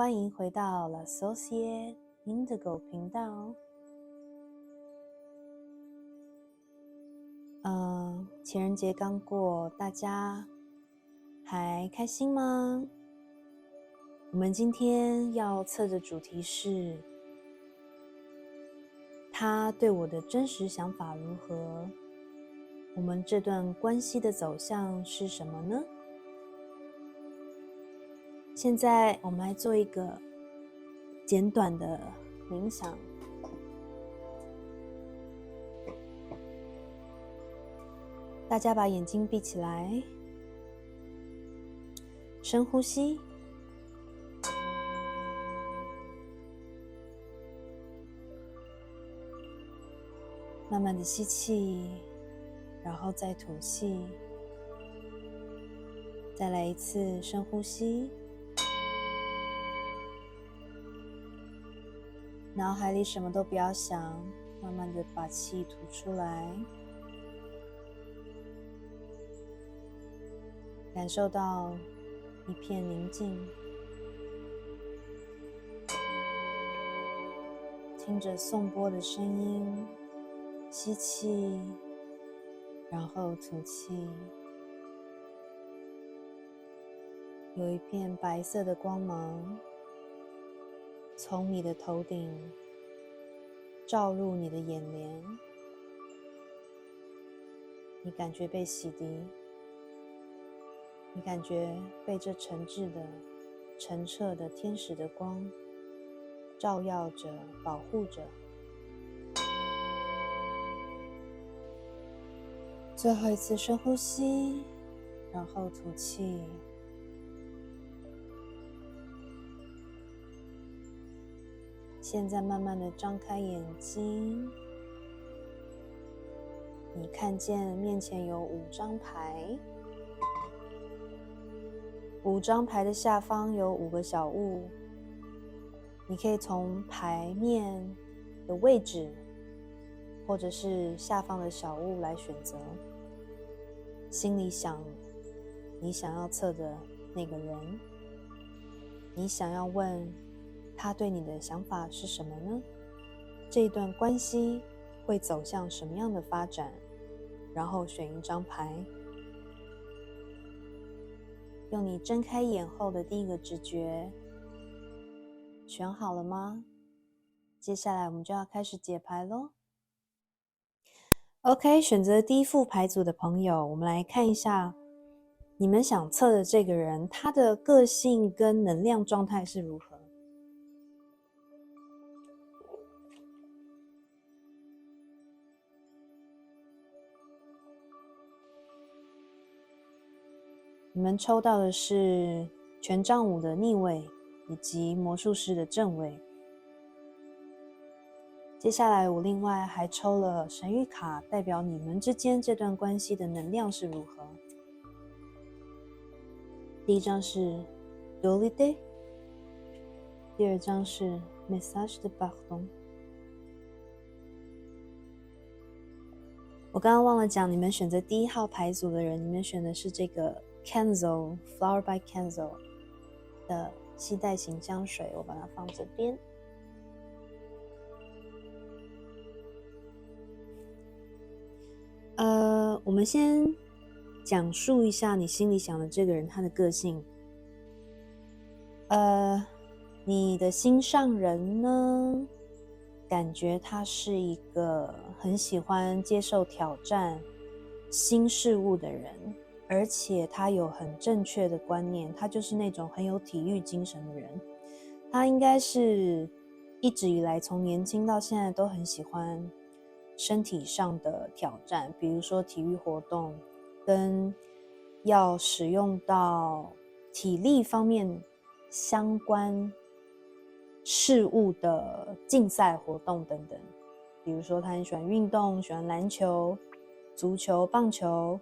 欢迎回到 La Societe Indigo 频道。情人节刚过，大家还开心吗？我们今天要测的主题是他对我的真实想法如何？我们这段关系的走向是什么呢？现在我们来做一个简短的冥想。大家把眼睛闭起来，深呼吸，慢慢的吸气，然后再吐气，再来一次深呼吸。脑海里什么都不要想，慢慢的把气吐出来，感受到一片宁静，听着颂钵的声音，吸气，然后吐气，有一片白色的光芒从你的头顶照入你的眼帘，你感觉被洗涤，你感觉被这诚挚的、澄澈的天使的光照耀着、保护着。最后一次深呼吸，然后吐气。现在慢慢的张开眼睛，你看见面前有5张牌，5张牌的下方有5个小物，你可以从牌面的位置或者是下方的小物来选择，心里想你想要测的那个人，你想要问他对你的想法是什么呢？这一段关系会走向什么样的发展？然后选一张牌，用你睁开眼后的第一个直觉，选好了吗？接下来我们就要开始解牌咯。OK， 选择第一副牌组的朋友，我们来看一下你们想测的这个人，他的个性跟能量状态是如何。你们抽到的是权杖5的逆位以及魔术师的正位。接下来我另外还抽了神谕卡，代表你们之间这段关系的能量是如何。第一张是 Dualité， 第二张是 Message de Pardon。 我刚刚忘了讲，你们选择第1号牌组的人，你们选的是这个 Kenzo Flower by Kenzo 的系带型香水，我把它放这边。我们先讲述一下你心里想的这个人他的个性。你的心上人呢，感觉他是一个很喜欢接受挑战新事物的人，而且他有很正确的观念，他就是那种很有体育精神的人。他应该是一直以来从年轻到现在都很喜欢身体上的挑战，比如说体育活动跟要使用到体力方面相关事物的竞赛活动等等。比如说他很喜欢运动，喜欢篮球、足球、棒球，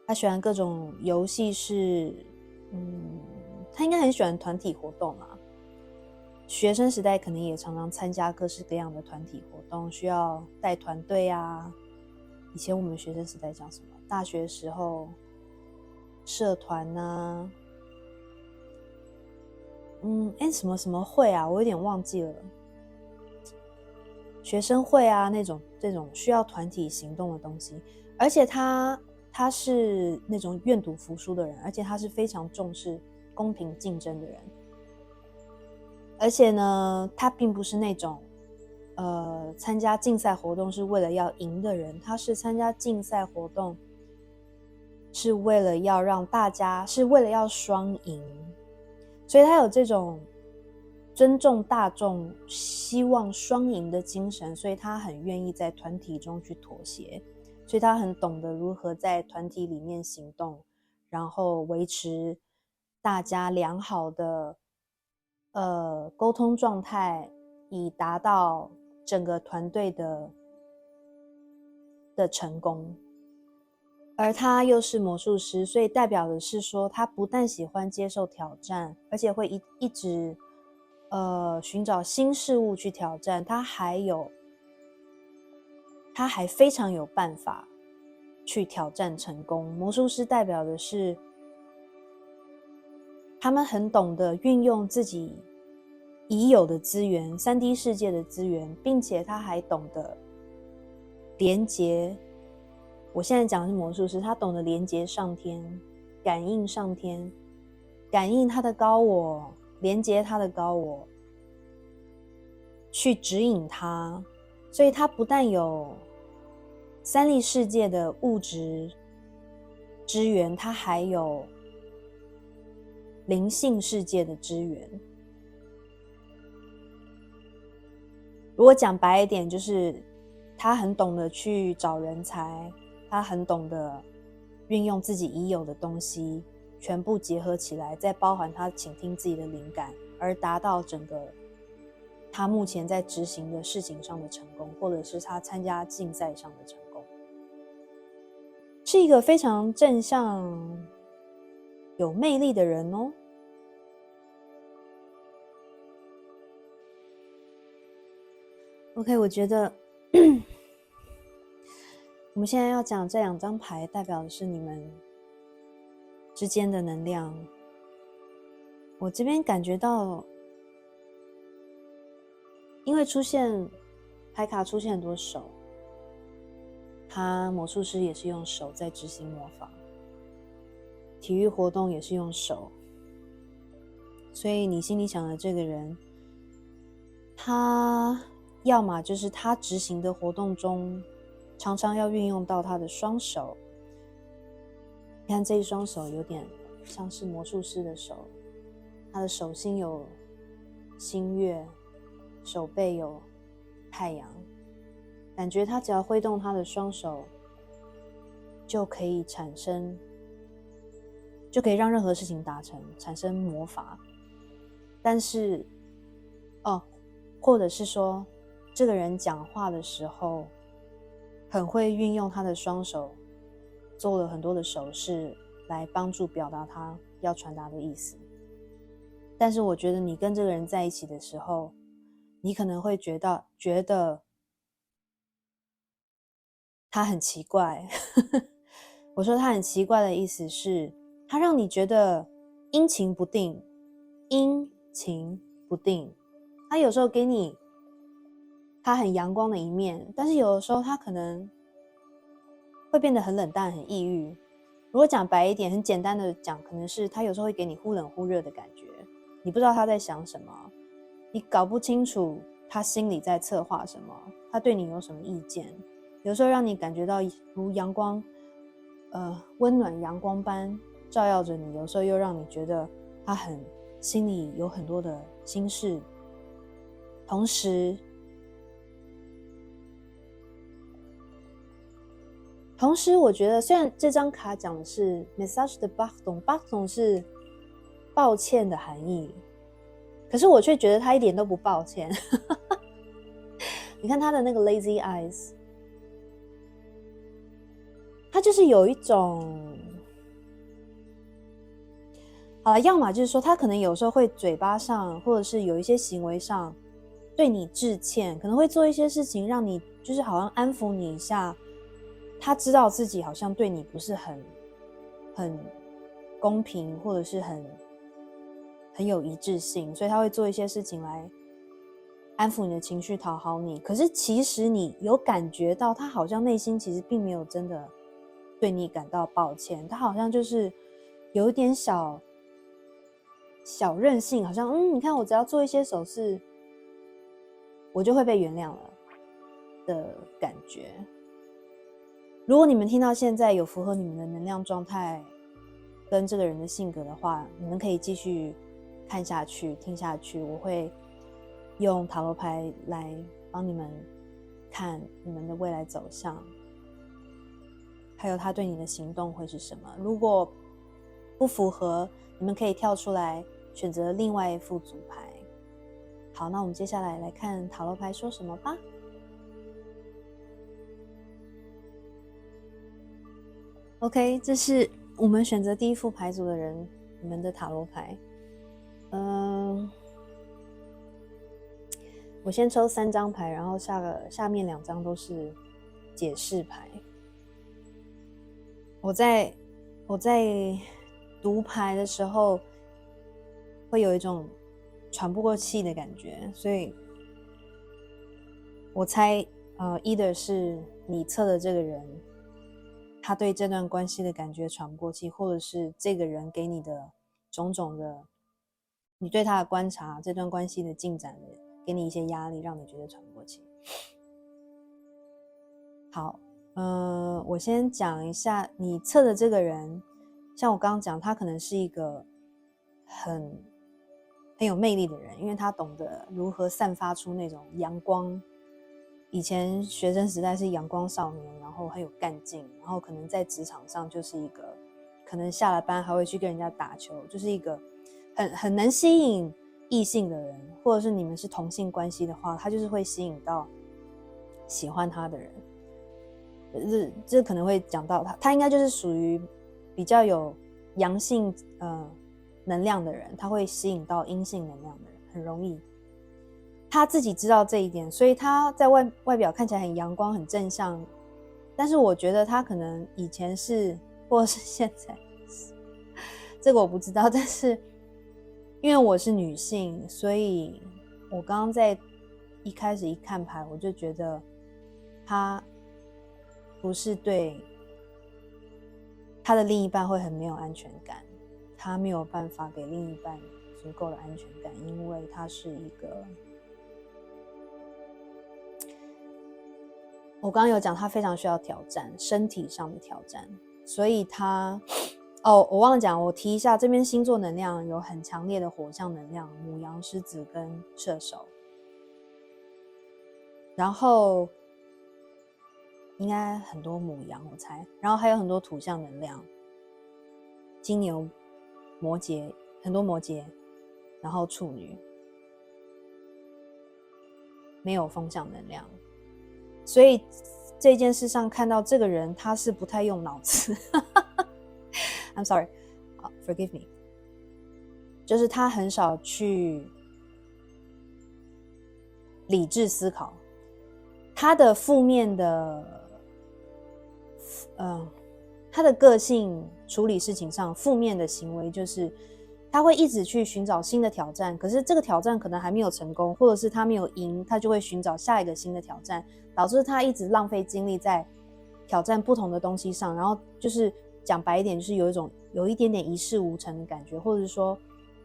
他喜欢各种游戏是他应该很喜欢团体活动啊。学生时代可能也常常参加各式各样的团体活动，需要带团队啊。以前我们学生时代讲什么？大学时候社团啊，什么什么会啊，我有点忘记了，学生会啊，这种需要团体行动的东西。而且他是那种愿赌服输的人，而且他是非常重视公平竞争的人。而且呢，他并不是那种参加竞赛活动是为了要赢的人，他是参加竞赛活动是为了要让大家，是为了要双赢。所以他有这种尊重大众、希望双赢的精神，所以他很愿意在团体中去妥协，所以他很懂得如何在团体里面行动，然后维持大家良好的沟通状态，以达到整个团队的成功。而他又是魔术师，所以代表的是说，他不但喜欢接受挑战，而且会一直寻找新事物去挑战。他还非常有办法去挑战成功。魔术师代表的是他们很懂得运用自己已有的资源，3D 世界的资源，并且他还懂得连结。我现在讲的是魔术师，他懂得连接上天，感应上天，感应他的高我，连接他的高我，去指引他。所以他不但有三力世界的物质资源，他还有灵性世界的资源。如果讲白一点，就是他很懂得去找人才，他很懂得运用自己已有的东西，全部结合起来，再包含他倾听自己的灵感，而达到整个他目前在执行的事情上的成功，或者是他参加竞赛上的成功，是一个非常正向、有魅力的人哦。OK， 我觉得我们现在要讲这2张牌，代表的是你们之间的能量。我这边感觉到，因为牌卡出现很多手，魔术师也是用手在执行魔法，体育活动也是用手，所以你心里想的这个人，他要么就是他执行的活动中常常要运用到他的双手。你看这一双手有点像是魔术师的手，他的手心有星月，手背有太阳，感觉他只要挥动他的双手就可以让任何事情产生魔法。但是或者是说这个人讲话的时候很会运用他的双手，做了很多的手势来帮助表达他要传达的意思。但是我觉得你跟这个人在一起的时候，你可能会觉得他很奇怪我说他很奇怪的意思是，他让你觉得阴晴不定。他有时候给你他很阳光的一面，但是有的时候他可能会变得很冷淡、很抑郁。如果讲白一点，很简单的讲，可能是他有时候会给你忽冷忽热的感觉，你不知道他在想什么，你搞不清楚他心里在策划什么，他对你有什么意见。有时候让你感觉到如阳光温暖阳光般照耀着你，有时候又让你觉得他心里有很多的心事。同时我觉得虽然这张卡讲的是 message de pardon 是抱歉的含义，可是我却觉得他一点都不抱歉你看他的那个 lazy eyes， 他就是有一种好了，要么就是说他可能有时候会嘴巴上或者是有一些行为上对你致歉，可能会做一些事情让你就是好像安抚你一下，他知道自己好像对你不是很公平，或者是很很有一致性，所以他会做一些事情来安抚你的情绪，讨好你。可是其实你有感觉到他好像内心其实并没有真的对你感到抱歉，他好像就是有一点小任性，好像你看我只要做一些手势，我就会被原谅了的感觉。如果你们听到现在有符合你们的能量状态跟这个人的性格的话，你们可以继续看下去听下去，我会用塔罗牌来帮你们看你们的未来走向，还有他对你的行动会是什么。如果不符合，你们可以跳出来选择另外一副组牌。好，那我们接下来来看塔罗牌说什么吧。OK， 这是我们选择第一副牌组的人，你们的塔罗牌。我先抽3张牌，然后下面2张都是解释牌。我在读牌的时候，会有一种喘不过气的感觉，所以我猜either 是你测的这个人，他对这段关系的感觉喘不过气，或者是这个人给你的种种的，你对他的观察，这段关系的进展的，给你一些压力，让你觉得喘不过气。好，我先讲一下你测的这个人，像我刚刚讲，他可能是一个很有魅力的人，因为他懂得如何散发出那种阳光。以前学生时代是阳光少年，然后很有干劲，然后可能在职场上就是一个，可能下了班还会去跟人家打球，就是一个很能吸引异性的人，或者是你们是同性关系的话，他就是会吸引到喜欢他的人。这可能会讲到他应该就是属于比较有阳性能量的人，他会吸引到阴性能量的人，很容易。他自己知道这一点，所以他在外表看起来很阳光很正向，但是我觉得他可能以前是或者是现在这个我不知道，但是因为我是女性，所以我刚刚在一开始一看牌，我就觉得他不是对他的另一半会很没有安全感，他没有办法给另一半足够的安全感，因为他是一个，我刚刚有讲他非常需要挑战，身体上的挑战，所以他我忘了讲，我提一下，这边星座能量有很强烈的火象能量，牡羊、狮子跟射手，然后应该很多牡羊我猜，然后还有很多土象能量，金牛、摩羯，很多摩羯，然后处女，没有风象能量，所以这件事上看到这个人他是不太用脑子I'm sorry、forgive me， 就是他很少去理智思考，他的负面的他的个性处理事情上负面的行为就是他会一直去寻找新的挑战，可是这个挑战可能还没有成功，或者是他没有赢，他就会寻找下一个新的挑战，导致他一直浪费精力在挑战不同的东西上，然后就是讲白一点，就是有一点点一事无成的感觉，或者是说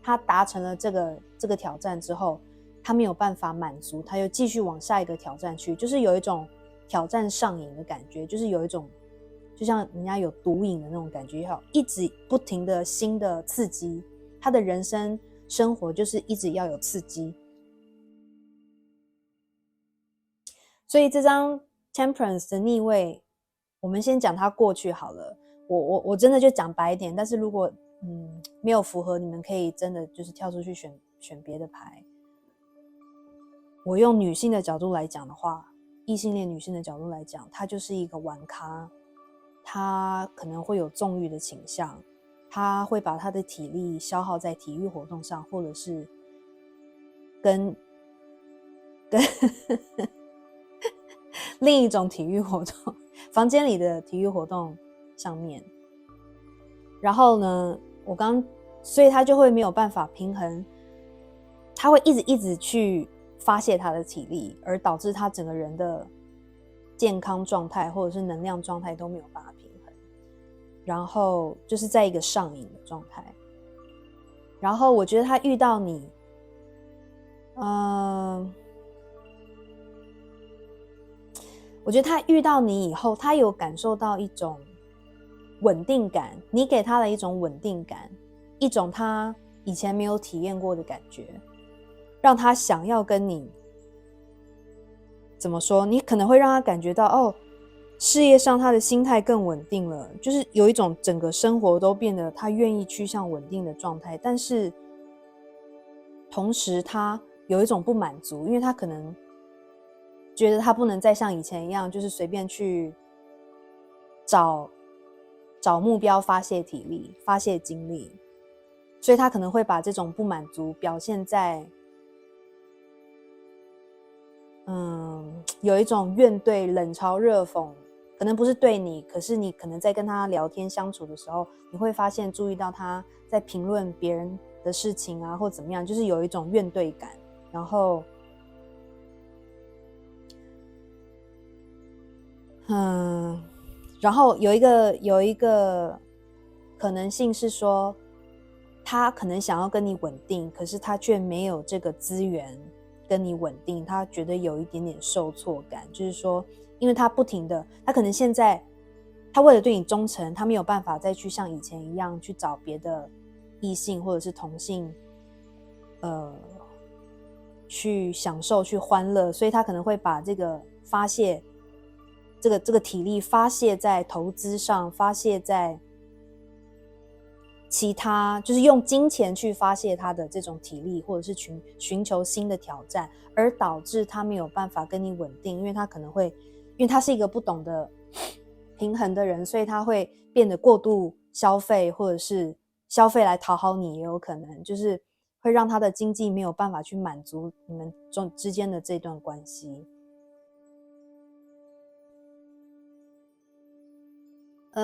他达成了这个挑战之后，他没有办法满足，他又继续往下一个挑战去，就是有一种挑战上瘾的感觉，就是有一种就像人家有毒瘾的那种感觉，要一直不停的新的刺激，他的人生生活就是一直要有刺激。所以这张 Temperance 的逆位，我们先讲它过去好了，我真的就讲白一点，但是如果没有符合，你们可以真的就是跳出去选别的牌。我用女性的角度来讲的话，异性恋女性的角度来讲，她就是一个玩咖，她可能会有纵欲的倾向，她会把她的体力消耗在体育活动上，或者是跟另一种体育活动，房间里的体育活动上面。然后呢，我刚所以他就会没有办法平衡，他会一直去发泄他的体力，而导致他整个人的健康状态或者是能量状态都没有办法平衡，然后就是在一个上瘾的状态。然后我觉得他遇到你，我觉得他遇到你以后，他有感受到一种稳定感，你给他的一种稳定感，一种他以前没有体验过的感觉，让他想要跟你，怎么说？你可能会让他感觉到，哦，事业上他的心态更稳定了，就是有一种整个生活都变得他愿意趋向稳定的状态，但是同时他有一种不满足，因为他可能觉得他不能再像以前一样，就是随便去找目标发泄体力、发泄精力，所以他可能会把这种不满足表现在，有一种怨怼、冷嘲热讽，可能不是对你，可是你可能在跟他聊天相处的时候，你会发现注意到他在评论别人的事情啊，或怎么样，就是有一种怨怼感，然后。然后有一个可能性是说，他可能想要跟你稳定，可是他却没有这个资源跟你稳定，他觉得有一点点受挫感，就是说，因为他不停的，他可能现在他为了对你忠诚，他没有办法再去像以前一样去找别的异性或者是同性，去享受去欢乐，所以他可能会把这个发泄。这个体力发泄在投资上，发泄在其他，就是用金钱去发泄他的这种体力，或者是寻求新的挑战，而导致他没有办法跟你稳定，因为他可能会，因为他是一个不懂得平衡的人，所以他会变得过度消费，或者是消费来讨好你，也有可能就是会让他的经济没有办法去满足你们之间的这段关系。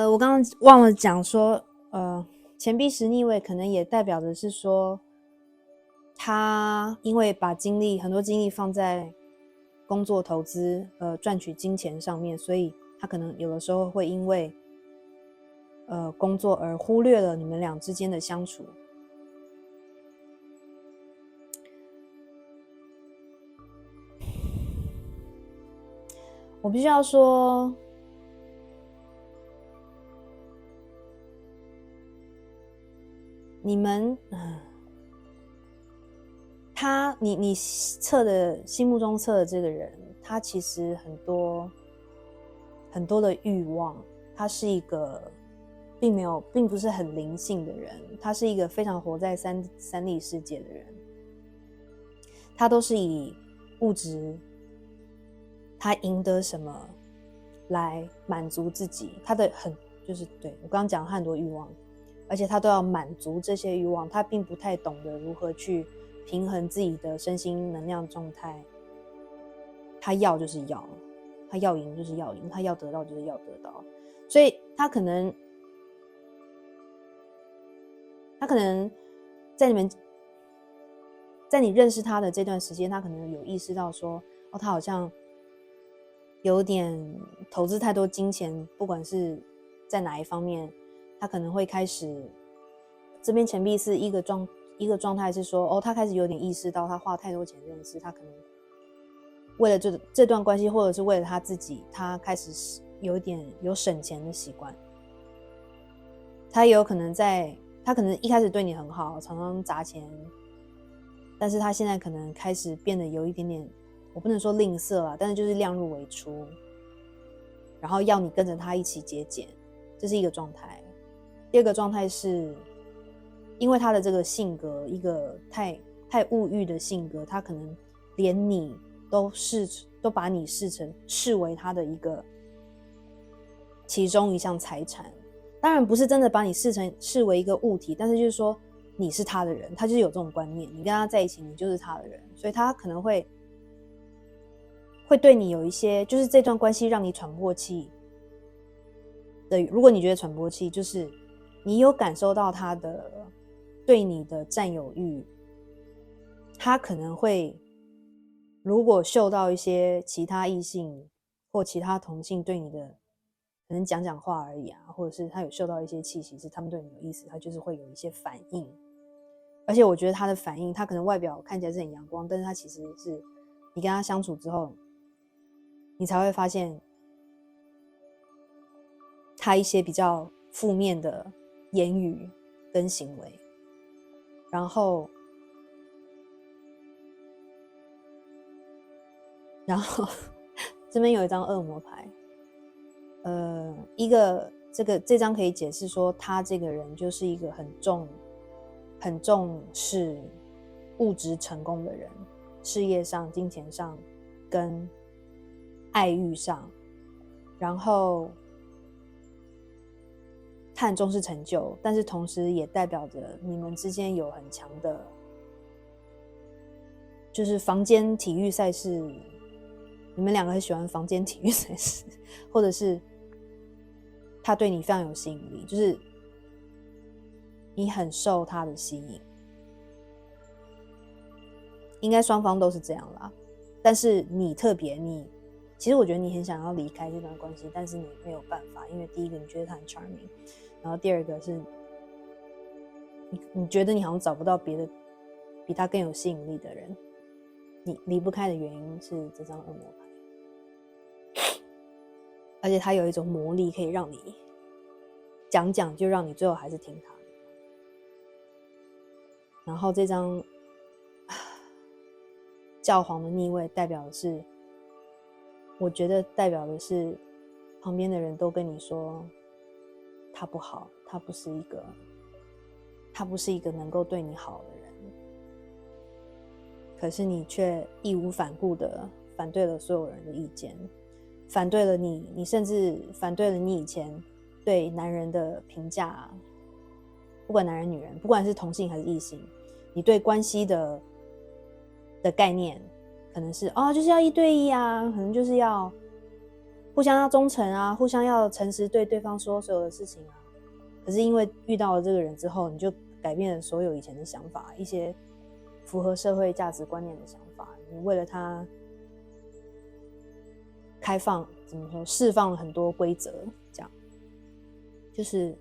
我刚刚忘了讲说，钱币十逆位可能也代表的是说，他因为把很多精力放在工作、投资、赚取金钱上面，所以他可能有的时候会因为工作而忽略了你们俩之间的相处。我必须要说。你们，你心目中测的这个人，他其实很多的欲望，他是一个并不是很灵性的人，他是一个非常活在三力世界的人，他都是以物质，他赢得什么来满足自己，就是对我刚刚讲他很多欲望。而且他都要满足这些欲望，他并不太懂得如何去平衡自己的身心能量状态。他要就是要，他要赢就是要赢，他要得到就是要得到，所以他可能在你认识他的这段时间，他可能有意识到说，哦，他好像有点投资太多金钱，不管是在哪一方面。他可能会开始，这边钱币是一个状态是说，哦，他开始有点意识到他花太多钱这件事，他可能为了这段关系，或者是为了他自己，他开始有省钱的习惯。他也有可能他可能一开始对你很好，常常砸钱，但是他现在可能开始变得有一点点，我不能说吝啬啦，但是就是量入为出，然后要你跟着他一起节俭，这是一个状态。第二个状态是，因为他的这个性格，一个太物欲的性格，他可能连你都把你视为他的其中一项财产。当然不是真的把你视为一个物体，但是就是说你是他的人，他就是有这种观念，你跟他在一起，你就是他的人，所以他可能会对你有一些，就是这段关系让你喘不过气的。如果你觉得喘不过气，就是你有感受到他的对你的占有欲，他可能会如果嗅到一些其他异性或其他同性对你的可能讲话而已啊，或者是他有嗅到一些气息是他们对你有意思，他就是会有一些反应。而且我觉得他的反应，他可能外表看起来是很阳光，但是他其实是你跟他相处之后，你才会发现他一些比较负面的言语跟行为。然后这边有一张恶魔牌，这张可以解释说，他这个人就是一个很重视物质成功的人，事业上、金钱上跟爱欲上，然后他很重视成就，但是同时也代表着你们之间有很强的，就是房间体育赛事，你们两个很喜欢房间体育赛事，或者是他对你非常有吸引力，就是你很受他的吸引，应该双方都是这样啦。但是你特别，其实我觉得你很想要离开这段关系，但是你没有办法，因为第一个你觉得他很 charming， 然后第二个是你觉得你好像找不到别的比他更有吸引力的人，你离不开的原因是这张恶魔牌，而且他有一种魔力可以让你讲就让你最后还是听他的。然后这张教皇的逆位代表的是，我觉得代表的是旁边的人都跟你说他不好，他不是一个能够对你好的人，可是你却义无反顾的反对了所有人的意见，反对了你甚至反对了你以前对男人的评价，不管男人女人，不管是同性还是异性，你对关系的概念可能是就是要1对1啊，可能就是要互相要忠诚啊，互相要诚实对对方说所有的事情啊。可是因为遇到了这个人之后，你就改变了所有以前的想法，一些符合社会价值观念的想法，你为了他开放，怎么说，释放了很多规则，这样就是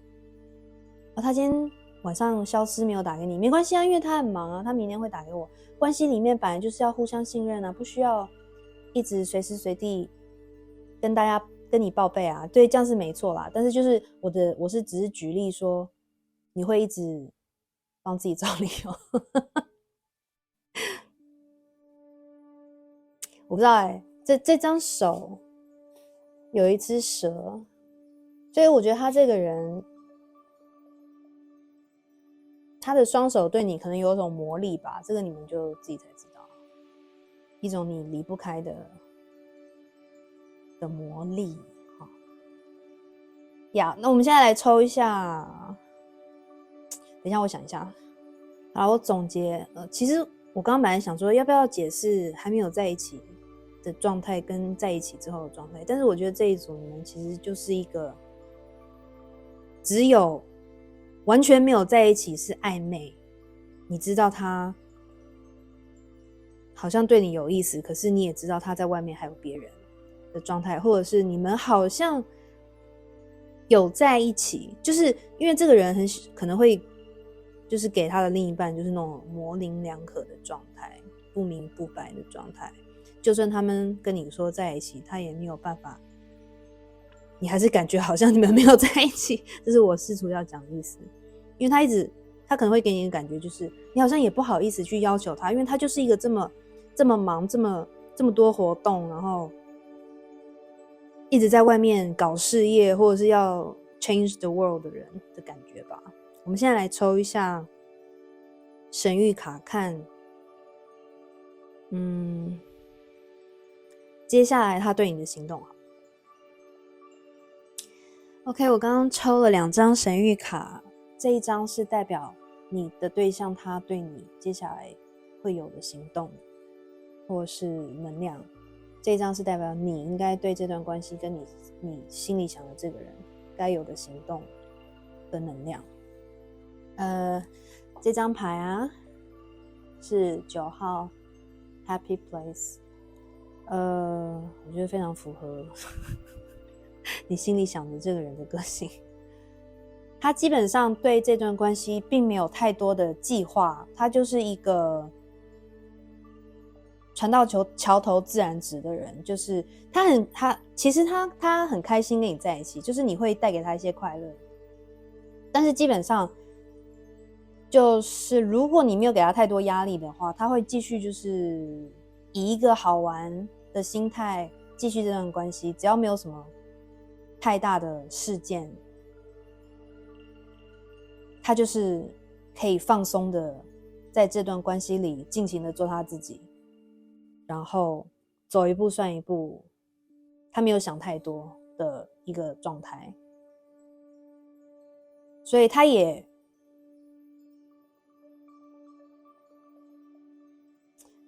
他今天晚上消失没有打给你，没关系啊，因为他很忙啊，他明天会打给我。关系里面本来就是要互相信任啊，不需要一直随时随地跟你报备啊，对，这样是没错啦。但是就是我是只是举例说，你会一直帮自己找理由。我不知道这张手有一只蛇，所以我觉得他这个人，他的双手对你可能有一种魔力吧，这个你们就自己才知道，一种你离不开的魔力。那我们现在来抽一下，等一下我想一下。好，我总结，其实我刚刚本来想说要不要解释还没有在一起的状态跟在一起之后的状态，但是我觉得这一组你们其实就是一个只有完全没有在一起是暧昧，你知道他好像对你有意思，可是你也知道他在外面还有别人的状态，或者是你们好像有在一起，就是因为这个人可能会就是给他的另一半就是那种模棱两可的状态，不明不白的状态，就算他们跟你说在一起，他也没有办法，你还是感觉好像你们没有在一起，这是我试图要讲的意思。因为他可能会给你的感觉就是你好像也不好意思去要求他，因为他就是一个这么忙这么多活动，然后一直在外面搞事业或者是要 change the world 的人的感觉吧。我们现在来抽一下神谕卡，看接下来他对你的行动。OK， 我刚刚抽了2张神谕卡，这一张是代表你的对象他对你接下来会有的行动或是能量，这一张是代表你应该对这段关系跟你心里想的这个人该有的行动的能量。这张牌啊是9号 Happy Place， 我觉得非常符合你心里想的这个人的个性。他基本上对这段关系并没有太多的计划，他就是一个船到桥头自然直的人，就是其实他很开心跟你在一起，就是你会带给他一些快乐，但是基本上就是如果你没有给他太多压力的话，他会继续就是以一个好玩的心态继续这段关系，只要没有什么太大的事件，他就是可以放松的在这段关系里尽情的做他自己，然后走一步算一步，他没有想太多的一个状态，所以他也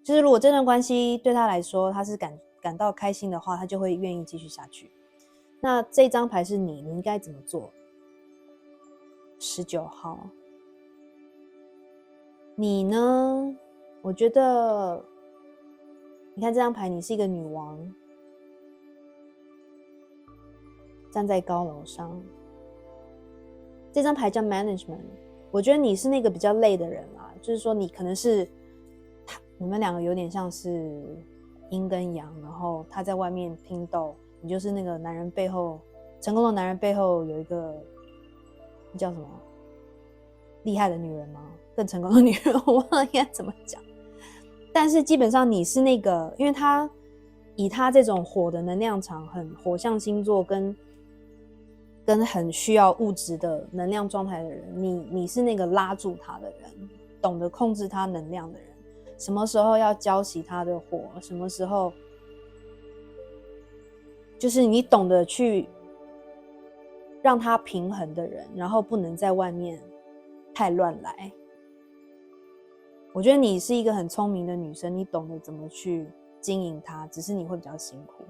就是如果这段关系对他来说他是感到开心的话，他就会愿意继续下去。那这张牌是你应该怎么做？19号，你呢？我觉得你看这张牌，你是一个女王，站在高楼上。这张牌叫 management， 我觉得你是那个比较累的人啦，就是说你可能是你们两个有点像是阴跟阳，然后他在外面拼斗，你就是那个男人背后成功的男人背后有一个叫什么厉害的女人吗？更成功的女人，我忘了应该怎么讲。但是基本上你是那个，因为他以他这种火的能量场，很火象星座跟很需要物质的能量状态的人，你是那个拉住他的人，懂得控制他能量的人，什么时候要浇熄他的火，什么时候就是你懂得去让他平衡的人，然后不能在外面太乱来。我觉得你是一个很聪明的女生，你懂得怎么去经营他，只是你会比较辛苦。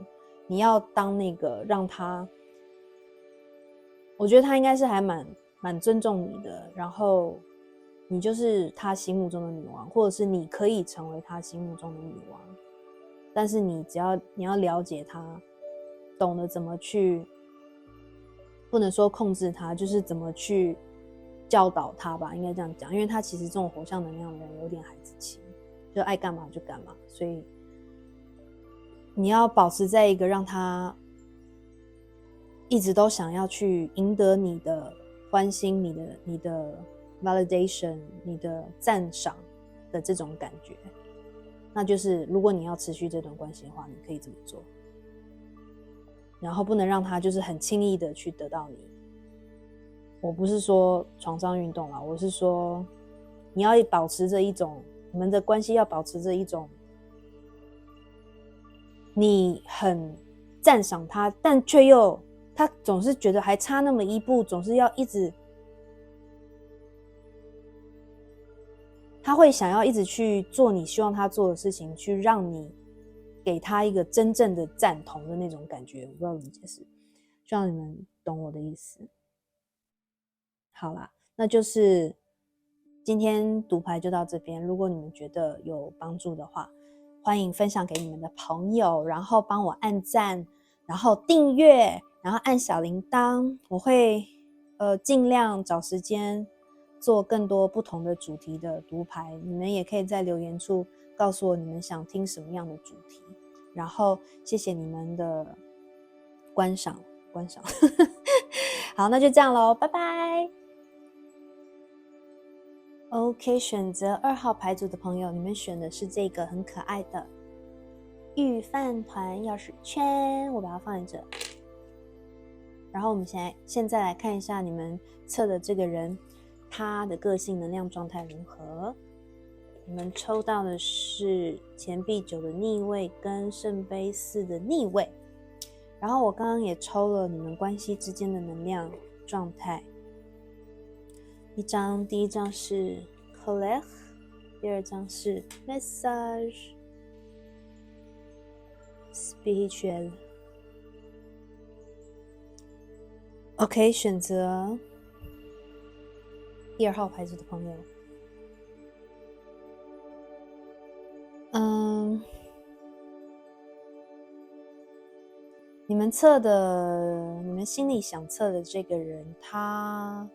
你要当那个让他，我觉得他应该是还蛮尊重你的，然后你就是他心目中的女王，或者是你可以成为他心目中的女王。但是你要了解他，懂得怎么去，不能说控制他，就是怎么去教导他吧，应该这样讲，因为他其实这种火象能量的人有点孩子气，就爱干嘛就干嘛，所以你要保持在一个让他一直都想要去赢得你的欢心、你的 validation、你的赞赏的这种感觉。那就是如果你要持续这段关系的话，你可以这么做，然后不能让他就是很轻易的去得到你。我不是说床上运动啦，我是说你要保持着一种，你们的关系要保持着一种你很赞赏他，但却又他总是觉得还差那么一步，总是要一直，他会想要一直去做你希望他做的事情，去让你给他一个真正的赞同的那种感觉。我不知道怎么解释，希望你们懂我的意思。好啦，那就是今天读牌就到这边。如果你们觉得有帮助的话，欢迎分享给你们的朋友，然后帮我按赞，然后订阅，然后按小铃铛。我会尽量找时间做更多不同的主题的读牌。你们也可以在留言处告诉我你们想听什么样的主题。然后谢谢你们的观赏。好，那就这样咯，拜拜。OK， 选择2号牌组的朋友，你们选的是这个很可爱的御饭团钥匙圈，我把它放在这。然后我们现在来看一下你们测的这个人，他的个性能量状态如何？你们抽到的是钱币9的逆位跟圣杯4的逆位。然后我刚刚也抽了你们关系之间的能量状态。第一张是 Collect， 第二张是 Message Spiritual。 OK， 选择第2号牌组的朋友，你们心里想测的这个人，他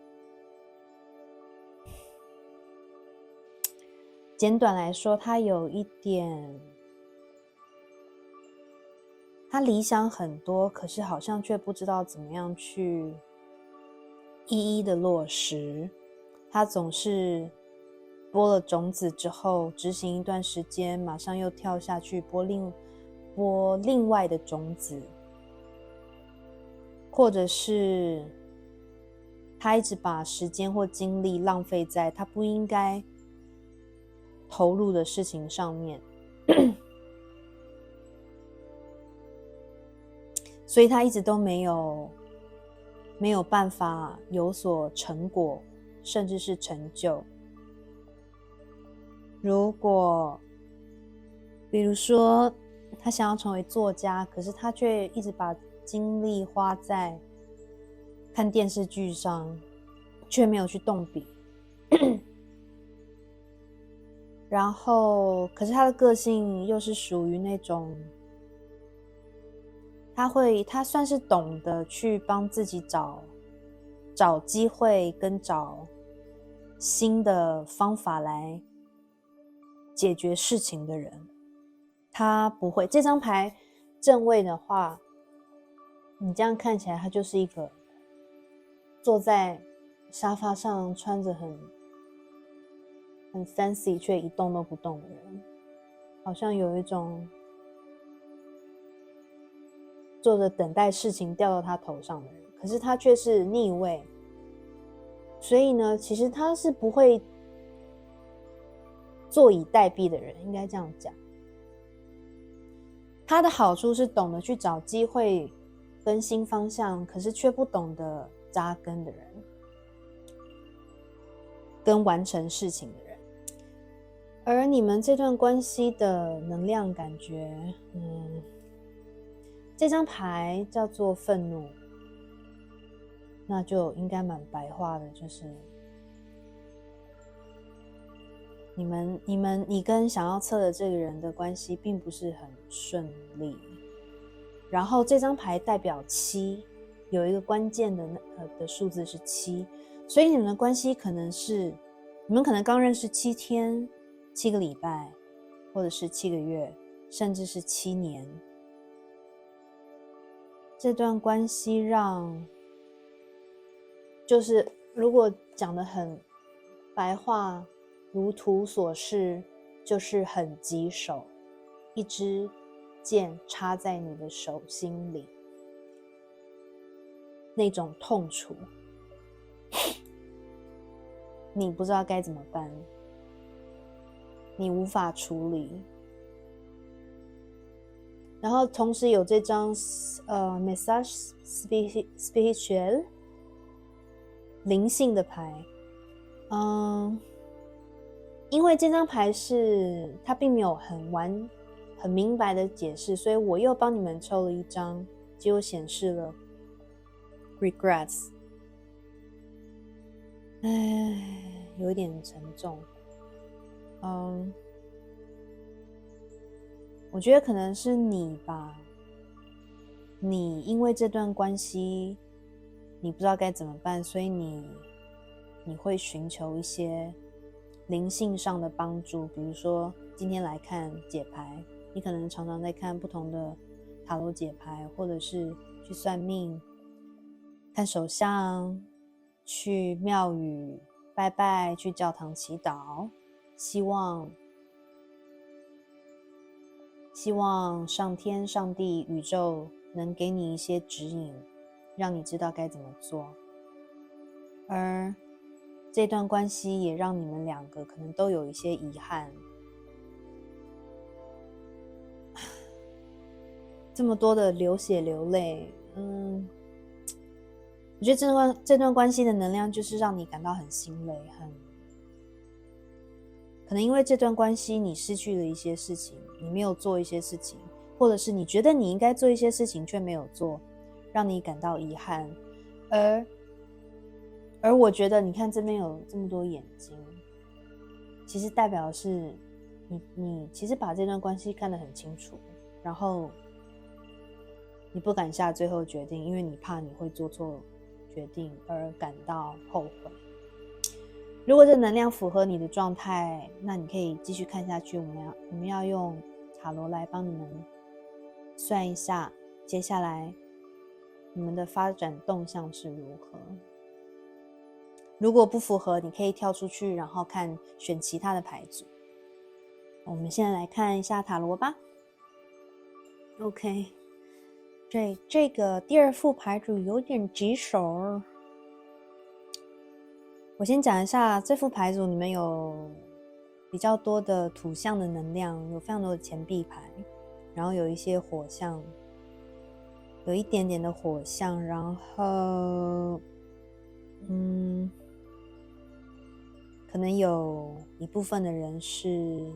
简短来说，他有一点，他理想很多，可是好像却不知道怎么样去一一的落实。他总是播了种子之后，执行一段时间，马上又跳下去播另外的种子，或者是他一直把时间或精力浪费在他不应该投入的事情上面所以他一直都没有办法有所成果，甚至是成就。如果比如说他想要成为作家，可是他却一直把精力花在看电视剧上，却没有去动笔然后可是他的个性又是属于那种他算是懂得去帮自己找机会跟找新的方法来解决事情的人。他不会，这张牌正位的话，你这样看起来他就是一个坐在沙发上穿着很 fancy 却一动都不动的人，好像有一种坐着等待事情掉到他头上的人，可是他却是逆位，所以呢，其实他是不会坐以待毙的人，应该这样讲。他的好处是懂得去找机会跟新方向，可是却不懂得扎根的人，跟完成事情的人。而你们这段关系的能量感觉，这张牌叫做愤怒，那就应该蛮白话的，就是你跟想要测的这个人的关系并不是很顺利。然后这张牌代表7，有一个关键的数字是7，所以你们的关系可能是你们可能刚认识7天、7个礼拜，或者是7个月，甚至是7年。这段关系就是如果讲得很白话，如图所示，就是很棘手，一支剑插在你的手心里，那种痛楚，你不知道该怎么办，你无法处理。然后同时有这张Message Spiritual 灵性的牌，因为这张牌是它并没有很明白的解释，所以我又帮你们抽了一张，结果显示了 Regrets， 有一点沉重。我觉得可能是你吧，你因为这段关系你不知道该怎么办，所以你会寻求一些灵性上的帮助，比如说今天来看解牌，你可能常常在看不同的塔罗解牌，或者是去算命、看手相、去庙宇拜拜、去教堂祈祷，希望上天、上帝、宇宙能给你一些指引，让你知道该怎么做。而这段关系也让你们两个可能都有一些遗憾。这么多的流血流泪，我觉得这段关系的能量就是让你感到很心累，可能因为这段关系你失去了一些事情，你没有做一些事情，或者是你觉得你应该做一些事情却没有做，让你感到遗憾。而我觉得你看这边有这么多眼睛，其实代表的是你其实把这段关系看得很清楚，然后你不敢下最后决定，因为你怕你会做错决定而感到后悔。如果这能量符合你的状态，那你可以继续看下去。我们要用塔罗来帮你们算一下，接下来你们的发展动向是如何。如果不符合，你可以跳出去，然后选其他的牌组。我们现在来看一下塔罗吧。OK， 这个第二副牌组有点棘手。我先讲一下这副牌组，你们有比较多的土象的能量，有非常多的钱币牌，然后有一些火象，有一点点的火象，然后可能有一部分的人是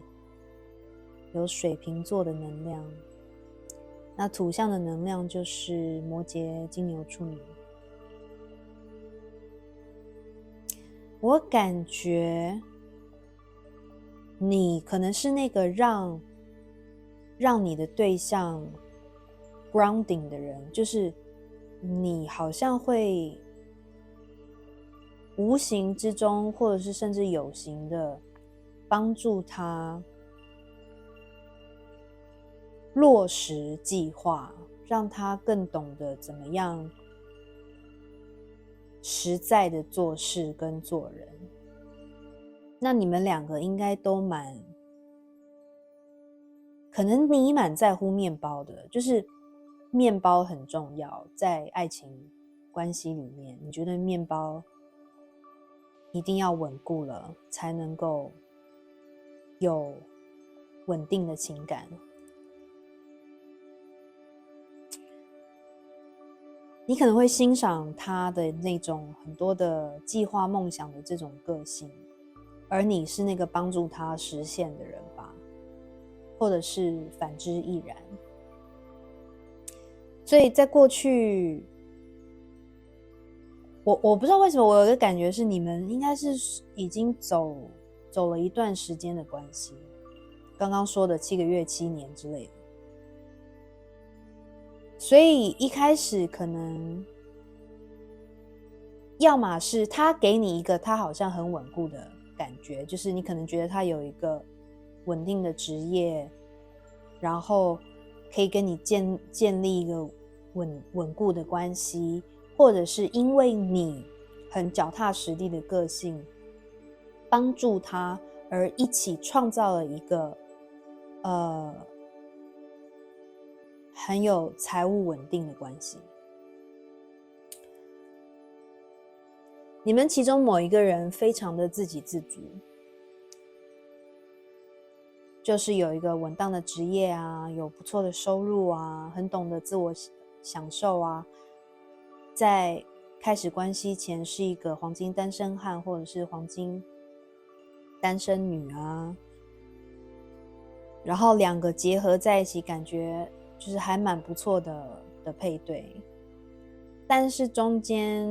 有水瓶座的能量，那土象的能量就是摩羯、金牛、处女。我感觉你可能是那个让你的对象 grounding 的人，就是你好像会无形之中，或者是甚至有形的帮助他落实计划，让他更懂得怎么样实在的做事跟做人。那你们两个应该都可能你蛮在乎面包的，就是面包很重要，在爱情关系里面，你觉得面包一定要稳固了，才能够有稳定的情感。你可能会欣赏他的那种很多的计划梦想的这种个性，而你是那个帮助他实现的人吧，或者是反之亦然。所以在过去，我不知道为什么我有一个感觉是你们应该是已经走了一段时间的关系，刚刚说的7个月、7年之类的。所以一开始可能要么是他给你一个他好像很稳固的感觉，就是你可能觉得他有一个稳定的职业，然后可以跟你建立一个稳固的关系，或者是因为你很脚踏实地的个性帮助他而一起创造了一个很有财务稳定的关系。你们其中某一个人非常的自给自足，就是有一个稳当的职业啊，有不错的收入啊，很懂得自我享受啊，在开始关系前是一个黄金单身汉或者是黄金单身女啊，然后两个结合在一起，感觉就是还蛮不错的配对。但是中间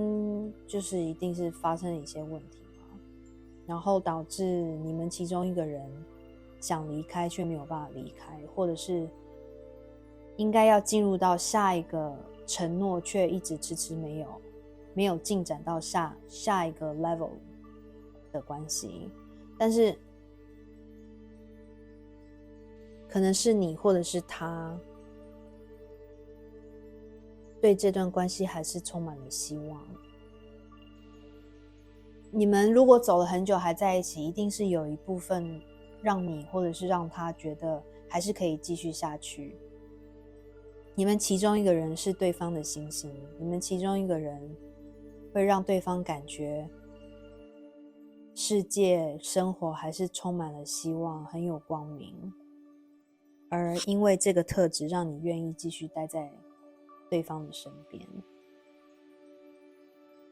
就是一定是发生了一些问题嘛，然后导致你们其中一个人想离开却没有办法离开，或者是应该要进入到下一个承诺却一直迟迟没有进展到下一个 level 的关系。但是可能是你或者是他对这段关系还是充满了希望。你们如果走了很久还在一起，一定是有一部分让你或者是让他觉得还是可以继续下去。你们其中一个人是对方的星星，你们其中一个人会让对方感觉世界生活还是充满了希望，很有光明，而因为这个特质让你愿意继续待在对方的身边。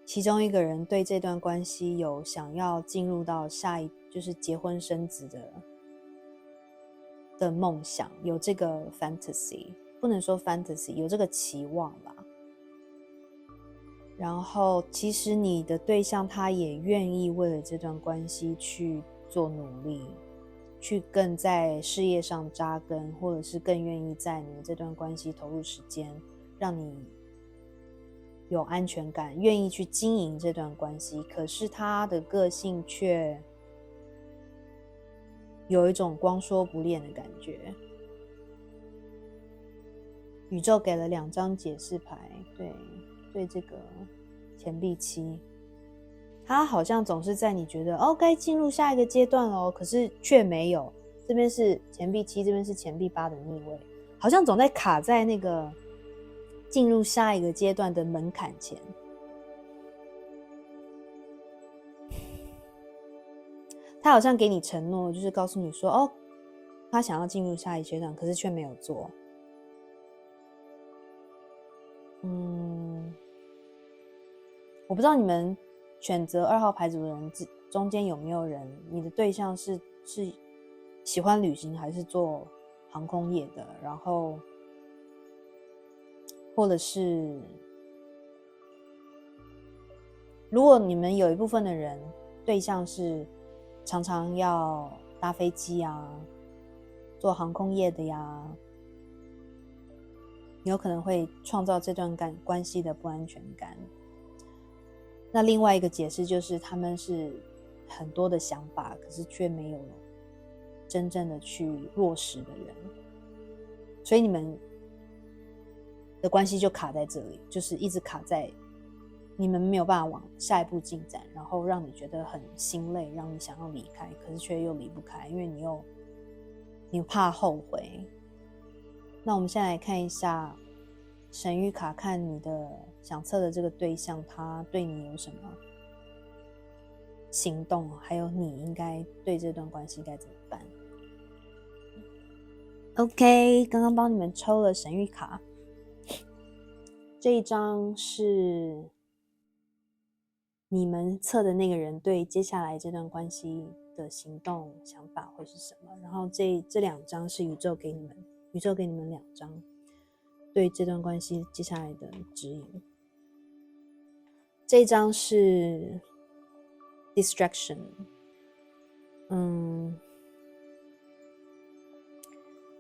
其中一个人对这段关系有想要进入到就是结婚生子的梦想，有这个 fantasy， 不能说 fantasy， 有这个期望啦。然后其实你的对象他也愿意为了这段关系去做努力，去更在事业上扎根，或者是更愿意在你们这段关系投入时间，让你有安全感，愿意去经营这段关系，可是他的个性却有一种光说不练的感觉。宇宙给了2张解释牌，对这个钱币七，他好像总是在你觉得该进入下一个阶段了，可是却没有。这边是钱币七，这边是钱币8的逆位，好像总在卡在那个进入下一个阶段的门槛前。他好像给你承诺，就是告诉你说他想要进入下一阶段，可是却没有做。我不知道你们选择2号牌组的人中间有没有人，你的对象是喜欢旅行还是做航空业的，然后或者是如果你们有一部分的人对象是常常要搭飞机啊，做航空业的呀，你有可能会创造这段关系的不安全感。那另外一个解释就是他们是很多的想法，可是却没有真正的去落实的人，所以你们的关系就卡在这里，就是一直卡在你们没有办法往下一步进展，然后让你觉得很心累，让你想要离开，可是却又离不开，因为你怕后悔。那我们现在来看一下神谕卡，看你的想测的这个对象他对你有什么行动，还有你应该对这段关系该怎么办。 OK， 刚刚帮你们抽了神谕卡，这一张是你们测的那个人对接下来这段关系的行动想法会是什么，然后这2张是宇宙给你们2张对这段关系接下来的指引。这一张是 distraction，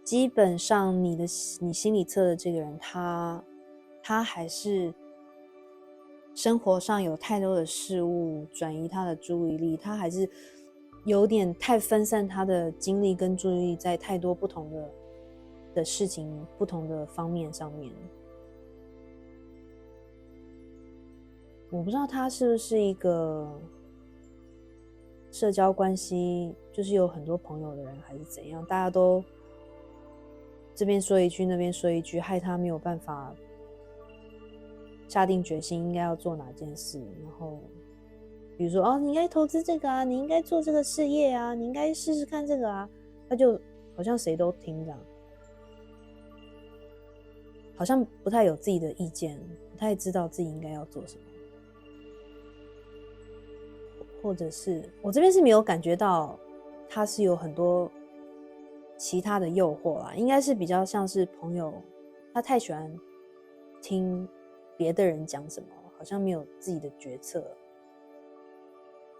基本上你心里测的这个人他还是生活上有太多的事物转移他的注意力，他还是有点太分散他的精力跟注意力在太多不同的事情，不同的方面上面。我不知道他是不是一个社交关系就是有很多朋友的人，还是怎样，大家都这边说一句那边说一句，害他没有办法下定决心应该要做哪件事。然后比如说你应该投资这个啊，你应该做这个事业啊，你应该试试看这个啊，他就好像谁都听这样，好像不太有自己的意见，不太知道自己应该要做什么。或者是我这边是没有感觉到他是有很多其他的诱惑啦，应该是比较像是朋友，他太喜欢听别的人讲什么，好像没有自己的决策，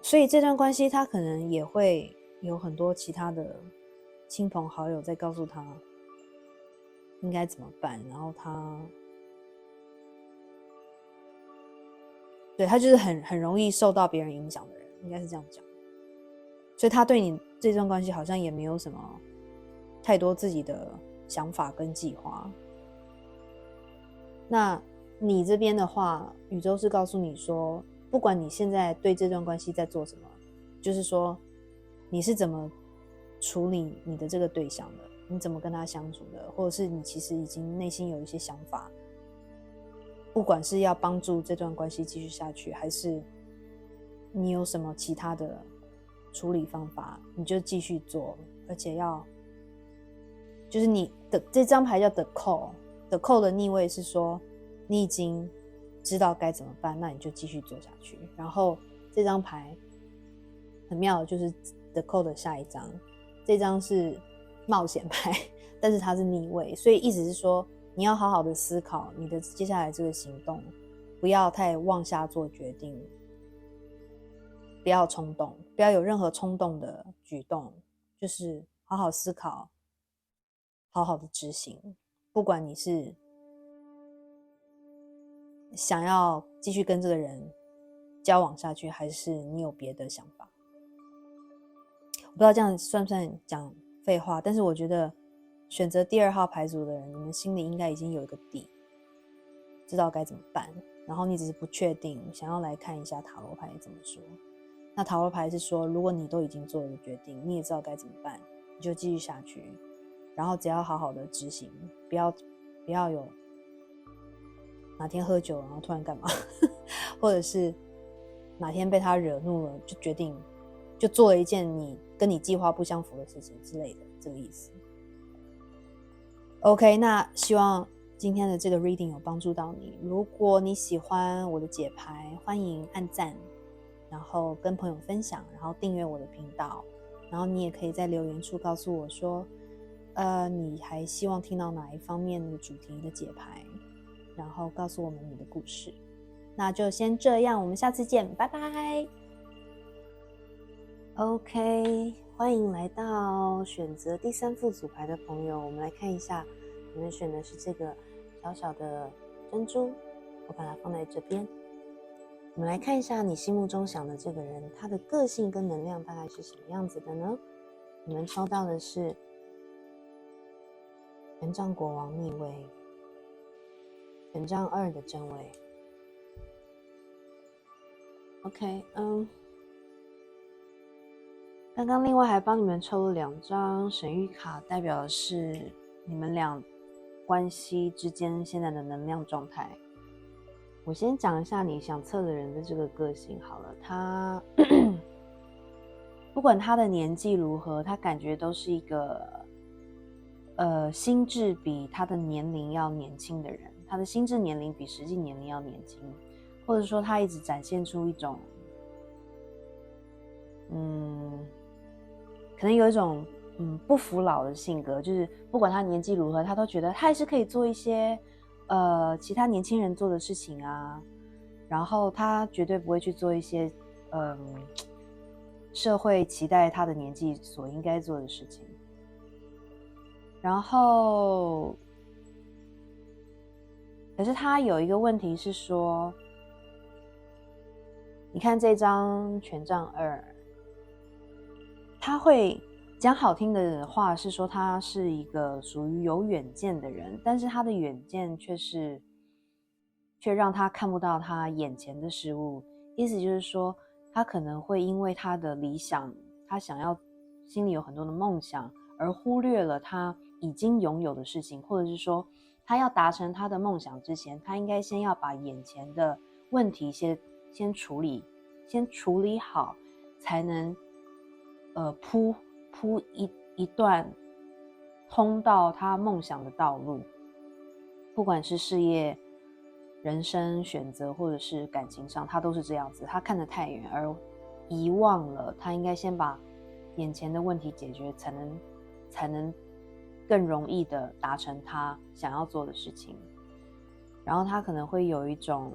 所以这段关系他可能也会有很多其他的亲朋好友在告诉他应该怎么办，然后他就是很容易受到别人影响的人，应该是这样讲。所以他对你这段关系好像也没有什么太多自己的想法跟计划。那你这边的话，宇宙是告诉你说，不管你现在对这段关系在做什么，就是说你是怎么处理你的这个对象的，你怎么跟他相处的，或者是你其实已经内心有一些想法，不管是要帮助这段关系继续下去，还是你有什么其他的处理方法，你就继续做，而且就是你的这张牌叫 The Call，The Call 的逆位是说你已经知道该怎么办，那你就继续做下去。然后这张牌很妙的就是 The Call 的下一张，这张是冒险牌，但是它是逆位，所以意思是说你要好好的思考你的接下来这个行动，不要太妄下做决定，不要冲动，不要有任何冲动的举动，就是好好思考，好好的执行。不管你是想要继续跟这个人交往下去，还是你有别的想法？我不知道这样算不算讲废话，但是我觉得选择第2号牌组的人，你们心里应该已经有一个底，知道该怎么办，然后你只是不确定，想要来看一下塔罗牌怎么说。那塔罗牌是说，如果你都已经做了决定，你也知道该怎么办，你就继续下去，然后只要好好的执行，不要有哪天喝酒然后突然干嘛或者是哪天被他惹怒了，就决定就做了一件跟你计划不相符的事情之类的，这个意思。OK， 那希望今天的这个 reading 有帮助到你。如果你喜欢我的解牌，欢迎按赞，然后跟朋友分享，然后订阅我的频道，然后你也可以在留言处告诉我说，你还希望听到哪一方面的主题的解牌，然后告诉我们你的故事。那就先这样，我们下次见，拜拜。OK， 欢迎来到选择第3副组牌的朋友，我们来看一下，你们选的是这个小小的珍珠，我把它放在这边。我们来看一下你心目中想的这个人，他的个性跟能量大概是什么样子的呢？你们抽到的是权杖国王逆位，权杖2的正位。OK，刚刚另外还帮你们抽了2张神谕卡，代表的是你们俩关系之间现在的能量状态。我先讲一下你想测的人的这个个性好了，他不管他的年纪如何，他感觉都是一个心智比他的年龄要年轻的人，他的心智年龄比实际年龄要年轻，或者说他一直展现出一种可能有一种不服老的性格，就是不管他年纪如何，他都觉得他还是可以做一些其他年轻人做的事情啊，然后他绝对不会去做一些社会期待他的年纪所应该做的事情。然后可是他有一个问题是说，你看这张权杖2，他会讲好听的话是说他是一个属于有远见的人，但是他的远见却让他看不到他眼前的事物，意思就是说他可能会因为他的理想，他心里有很多的梦想，而忽略了他已经拥有的事情，或者是说他要达成他的梦想之前，他应该先要把眼前的问题先处理好，才能铺一段通到他梦想的道路，不管是事业、人生选择或者是感情上，他都是这样子，他看得太远而遗忘了他应该先把眼前的问题解决，才能更容易的达成他想要做的事情。然后他可能会有一种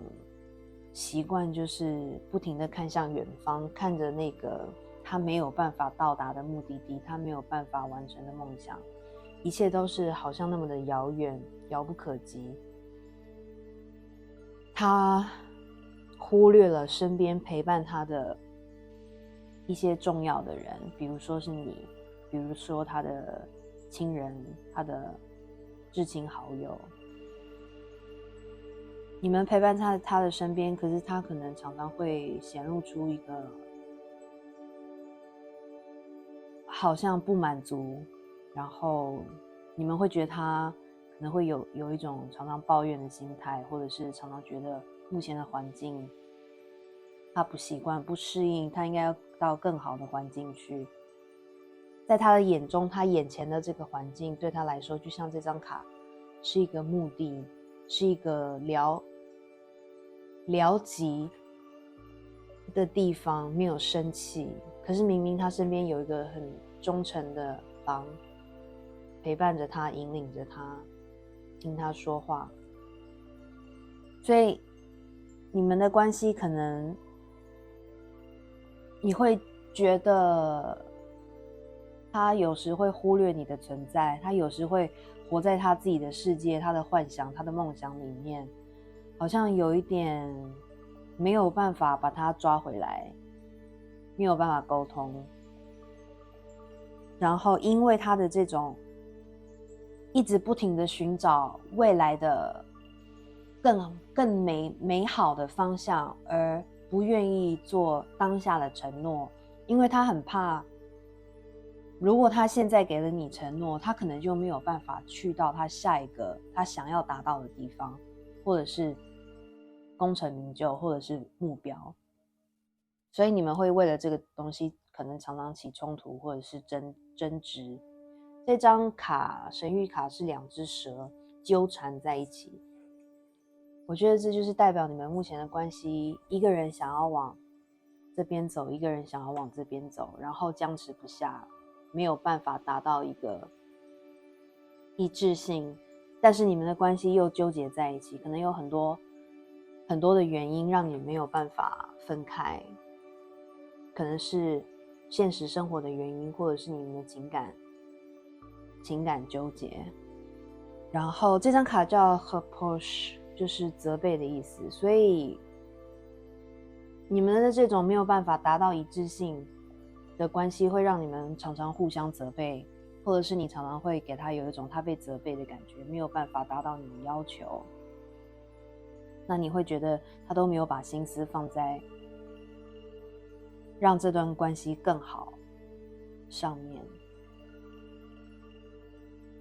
习惯，就是不停的看向远方，看着那个他没有办法到达的目的地，他没有办法完成的梦想，一切都是好像那么的遥远，遥不可及。他忽略了身边陪伴他的一些重要的人，比如说是你，比如说他的亲人，他的至亲好友，你们陪伴在他的身边，可是他可能常常会显露出一个好像不满足，然后你们会觉得他可能会有一种常常抱怨的心态，或者是常常觉得目前的环境他不习惯、不适应，他应该要到更好的环境去。在他的眼中，他眼前的这个环境对他来说，就像这张卡是一个目的，是一个聊级的地方，没有生气。可是明明他身边有一个很忠诚的狼，陪伴着他，引领着他，听他说话。所以你们的关系可能你会觉得他有时会忽略你的存在，他有时会活在他自己的世界、他的幻想、他的梦想里面，好像有一点没有办法把他抓回来，没有办法沟通。然后因为他的这种一直不停的寻找未来的更美好的方向，而不愿意做当下的承诺，因为他很怕，如果他现在给了你承诺，他可能就没有办法去到他下一个他想要达到的地方，或者是功成名就，或者是目标。所以你们会为了这个东西可能常常起冲突，或者是争执。这张卡神谕卡是2只蛇纠缠在一起，我觉得这就是代表你们目前的关系，一个人想要往这边走，一个人想要往这边走，然后僵持不下，没有办法达到一个一致性，但是你们的关系又纠结在一起，可能有很多的原因让你没有办法分开，可能是现实生活的原因，或者是你们的情感纠结。然后这张卡叫 Reproche， 就是责备的意思，所以你们的这种没有办法达到一致性的关系，会让你们常常互相责备，或者是你常常会给他有一种他被责备的感觉，没有办法达到你的要求，那你会觉得他都没有把心思放在让这段关系更好上面。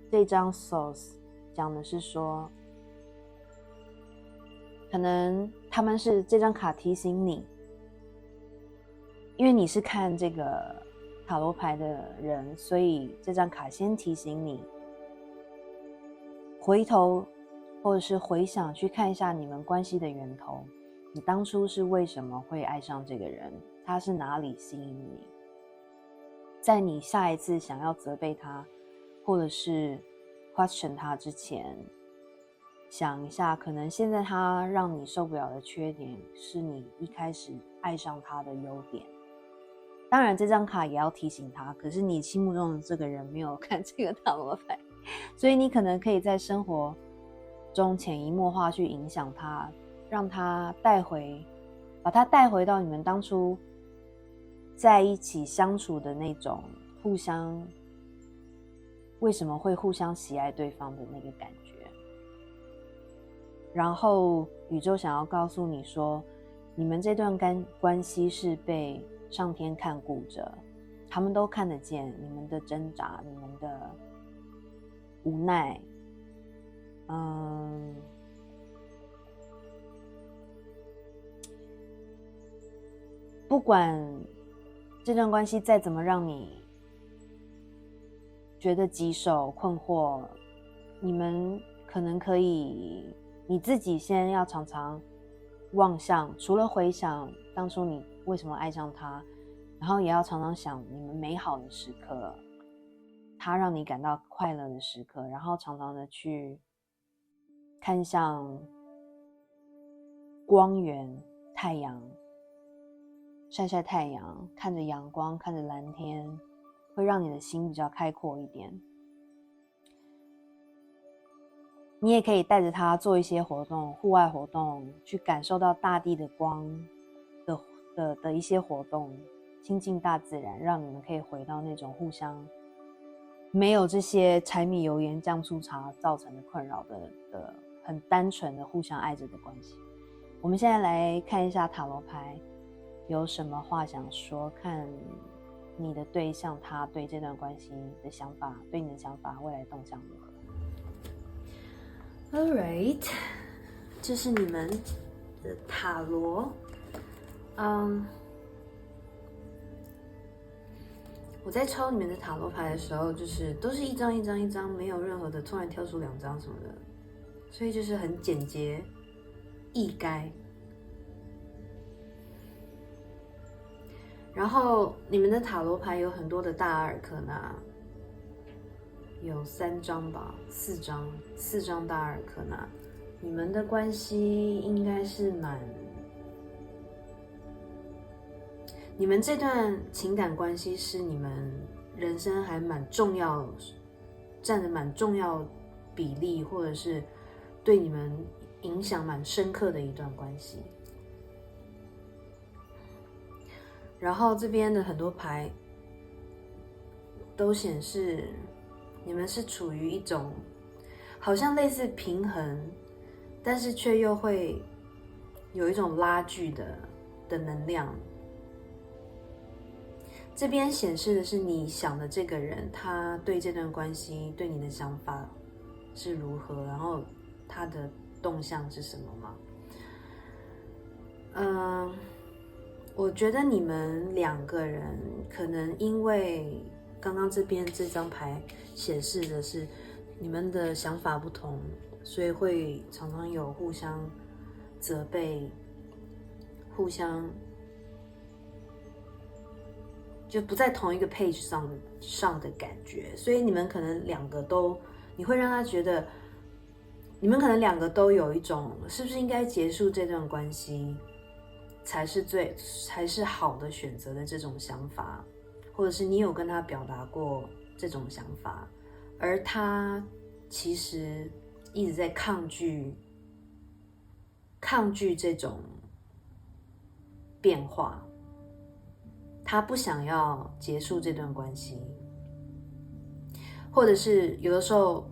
这张 Source 讲的是说，可能他们是这张卡提醒你，因为你是看这个塔罗牌的人，所以这张卡先提醒你回头或者是回想去看一下你们关系的源头，你当初是为什么会爱上这个人，他是哪里吸引你，在你下一次想要责备他或者是 question 他之前，想一下可能现在他让你受不了的缺点是你一开始爱上他的优点。当然这张卡也要提醒他，可是你心目中的这个人没有看这个塔罗牌，所以你可能可以在生活中潜移默化去影响他，让他把他带回到你们当初在一起相处的那种互相为什么会互相喜爱对方的那个感觉。然后宇宙想要告诉你说，你们这段关系是被上天看顾着，他们都看得见你们的挣扎，你们的无奈，不管这段关系再怎么让你觉得棘手困惑，你们可能可以你自己先要常常望向，除了回想当初你为什么爱上他，然后也要常常想你们美好的时刻，他让你感到快乐的时刻，然后常常的去看向光源，太阳，晒晒太阳，看着阳光，看着蓝天，会让你的心比较开阔一点。你也可以带着他做一些活动，户外活动，去感受到大地的光的一些活动，亲近大自然，让你们可以回到那种互相没有这些柴米油盐酱醋茶造成的困扰的很单纯的互相爱着的关系。我们现在来看一下塔罗牌有什么话想说，看你的对象他对这段关系的想法，对你的想法未来动向如何。Alright， 这是你们的塔罗。我在抽你们的塔罗牌的时候，就是都是一张一张一张，没有任何的突然跳出2张什么的，所以就是很简洁易该。然后你们的塔罗牌有很多的大阿尔克纳，有3张吧，4张大阿尔克纳。你们的关系应该是你们这段情感关系是你们人生还蛮重要，占着蛮重要比例，或者是对你们影响蛮深刻的一段关系。然后这边的很多牌都显示你们是处于一种好像类似平衡，但是却又会有一种拉锯的能量。这边显示的是你想的这个人，他对这段关系对你的想法是如何，然后他的动向是什么吗？我觉得你们两个人可能因为刚刚这边这张牌显示的是你们的想法不同，所以会常常有互相责备，互相就不在同一个 page 上的感觉，所以你们可能两个都，你会让他觉得，你们可能两个都有一种是不是应该结束这段关系才是好的选择的这种想法，或者是你有跟他表达过这种想法，而他其实一直在抗拒这种变化，他不想要结束这段关系，或者是有的时候，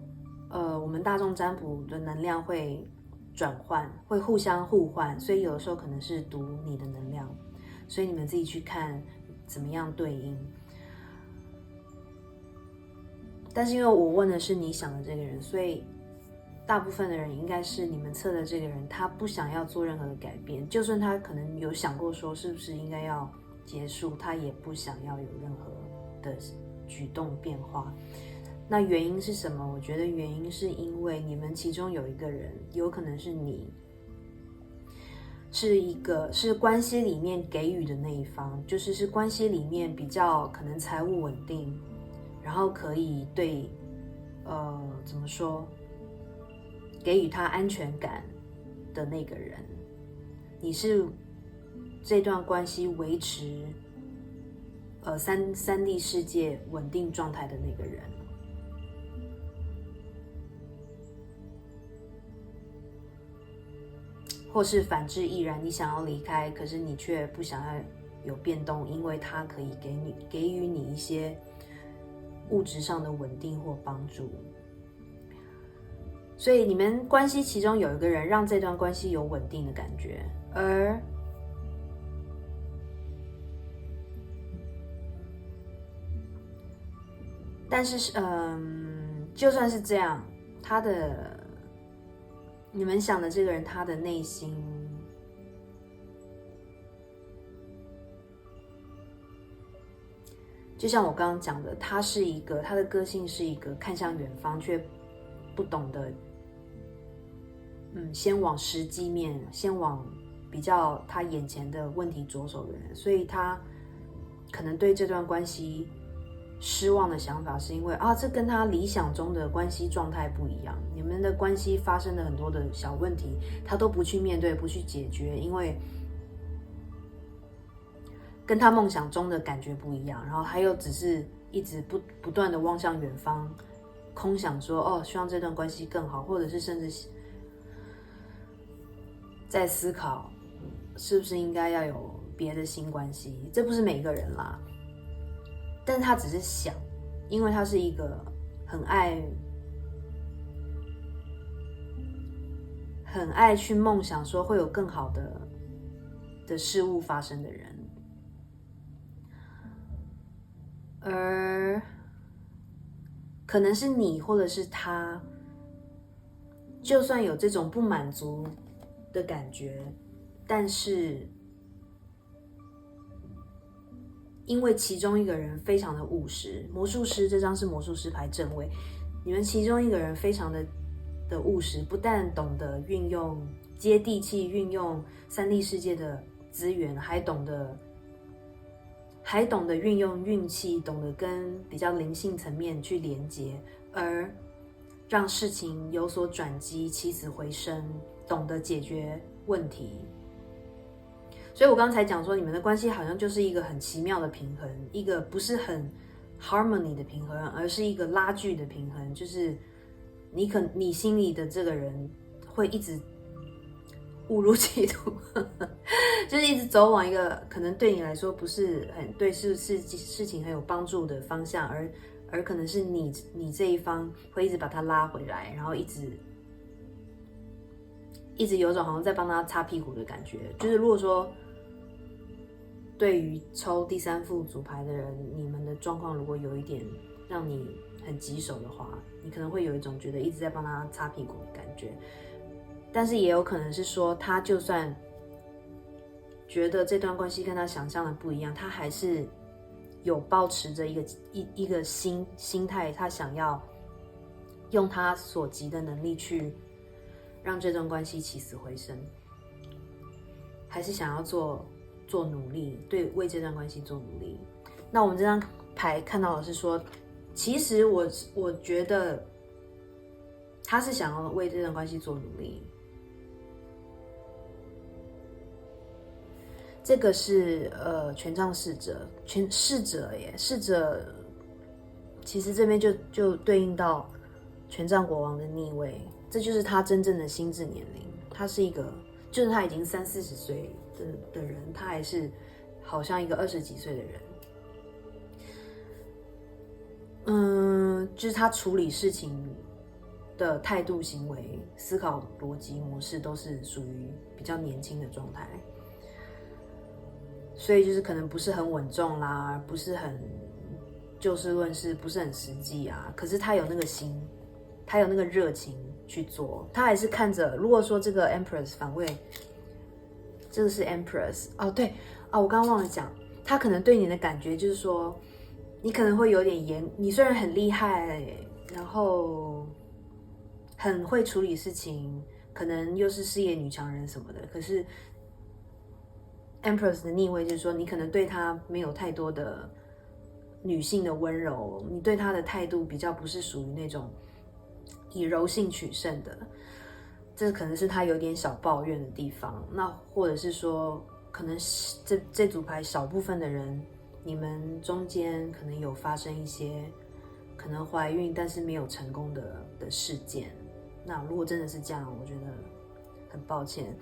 我们大众占卜的能量会转换，会互相互换，所以有的时候可能是读你的能量，所以你们自己去看怎么样对应。但是因为我问的是你想的这个人，所以大部分的人应该是你们测的这个人，他不想要做任何的改变，就算他可能有想过说是不是应该要结束，他也不想要有任何的举动变化。那原因是什么？我觉得原因是因为你们其中有一个人，有可能是你，是关系里面给予的那一方，是关系里面比较可能财务稳定，然后可以对怎么说，给予他安全感的那个人。你是这段关系维持三 D 世界稳定状态的那个人。或是反之亦然，你想要离开，可是你却不想要有变动，因为它可以给予你一些物质上的稳定或帮助。所以你们关系其中有一个人让这段关系有稳定的感觉，但是就算是这样，你们想的这个人，他的内心就像我刚刚讲的，他的个性是一个看向远方却不懂得先往实际面，先往比较他眼前的问题着手的人，所以他可能对这段关系失望的想法是因为这跟他理想中的关系状态不一样，你们的关系发生了很多的小问题，他都不去面对，不去解决，因为跟他梦想中的感觉不一样，然后他又只是一直不断的望向远方，空想说希望这段关系更好，或者是甚至在思考是不是应该要有别的新关系，这不是每一个人啦，但是他只是想，因为他是一个很爱去梦想说会有更好的事物发生的人，而可能是你或者是他，就算有这种不满足的感觉，但是因为其中一个人非常的务实，魔术师这张是魔术师牌正位，你们其中一个人非常的务实，不但懂得运用接地气，运用3D世界的资源，还懂得运用运气，懂得跟比较灵性层面去连接，而让事情有所转机，起死回生，懂得解决问题。所以我刚才讲说，你们的关系好像就是一个很奇妙的平衡，一个不是很 harmony 的平衡，而是一个拉锯的平衡，就是你心里的这个人会一直误入歧途，就是一直走往一个可能对你来说不是很对事情很有帮助的方向，而可能是你这一方会一直把他拉回来，然后一直有种好像在帮他擦屁股的感觉。就是如果说对于抽第3副组牌的人，你们的状况如果有一点让你很棘手的话，你可能会有一种觉得一直在帮他擦屁股的感觉。但是也有可能是说，他就算觉得这段关系跟他想象的不一样，他还是有抱持着一个心态，他想要用他所及的能力去让这段关系起死回生，还是想要做努力，为这段关系做努力。那我们这张牌看到的是说，其实我觉得他是想要为这段关系做努力。这个是权杖侍者，侍者耶，侍者其实这边就对应到权杖国王的逆位，这就是他真正的心智年龄。他是一个，就是他已经30-40岁的人，他还是好像一个20几岁的人。就是他处理事情的态度、行为、思考逻辑模式都是属于比较年轻的状态。所以就是可能不是很稳重啦，不是很就事论事，不是很实际啊。可是他有那个心，他有那个热情去做。他还是看着，如果说这个 Empress 反位，这个是 Empress 哦，对哦，我刚刚忘了讲，他可能对你的感觉就是说，你可能会有点严，你虽然很厉害，然后很会处理事情，可能又是事业女强人什么的，可是Empress 的逆位就是说，你可能对她没有太多的女性的温柔，你对她的态度比较不是属于那种以柔性取胜的，这可能是她有点小抱怨的地方。那或者是说，可能这组牌少部分的人，你们中间可能有发生一些可能怀孕但是没有成功的事件。那如果真的是这样，我觉得很抱歉。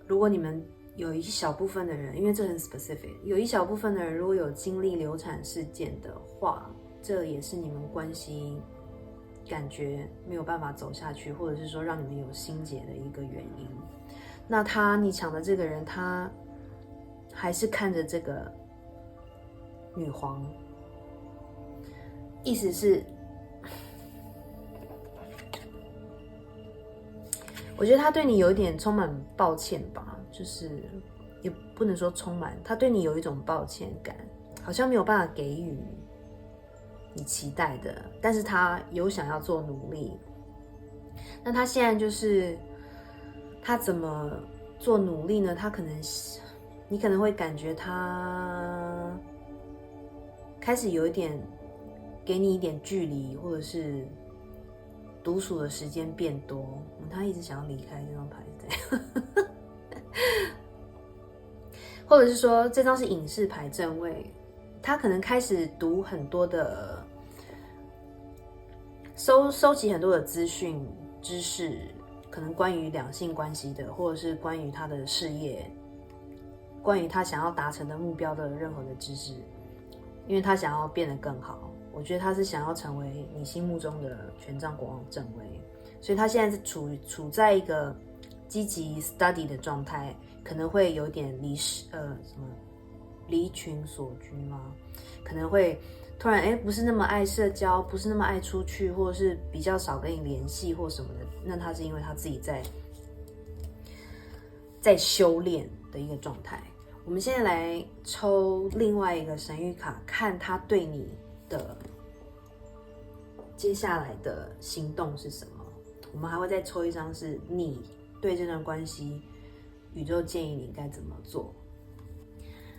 如果你们有一小部分的人，因为这很 specific， 有一小部分的人如果有经历流产事件的话，这也是你们关系感觉没有办法走下去，或者是说让你们有心结的一个原因。那你抢的这个人，他还是看着这个女皇，意思是我觉得他对你有一点充满抱歉吧，就是也不能说充满，他对你有一种抱歉感，好像没有办法给予你期待的，但是他有想要做努力。那他现在就是他怎么做努力呢？他可能你可能会感觉他开始有一点给你一点距离，或者是独处的时间变多，他一直想要离开这张牌这样或者是说这张是隐士牌正位，他可能开始读很多的收集很多的资讯知识，可能关于两性关系的，或者是关于他的事业，关于他想要达成的目标的任何的知识，因为他想要变得更好。我觉得他是想要成为你心目中的权杖国王正位，所以他现在是处在一个积极 study 的状态，可能会有点离群所居吗？可能会突然不是那么爱社交，不是那么爱出去，或者是比较少跟你联系或什么的。那他是因为他自己在修炼的一个状态。我们现在来抽另外一个神谕卡，看他对你的接下来的行动是什么。我们还会再抽一张，是你对这段关系，宇宙建议你该怎么做。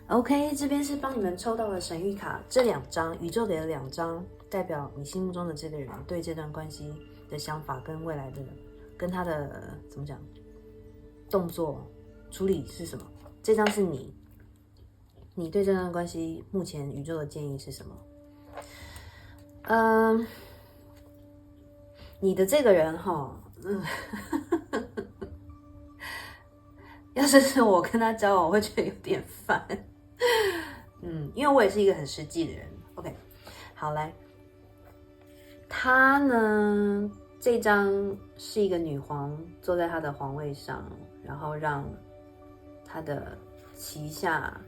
OK， 这边是帮你们抽到的神谕卡，这2张宇宙给了2张，代表你心目中的这个人对这段关系的想法跟未来的跟他的怎么讲动作处理是什么。这张是你对这段关系目前宇宙的建议是什么？你的这个人要是我跟他交往，我会觉得有点烦。因为我也是一个很实际的人。OK， 好，来，他呢，这张是一个女皇坐在她的皇位上，然后让她的旗下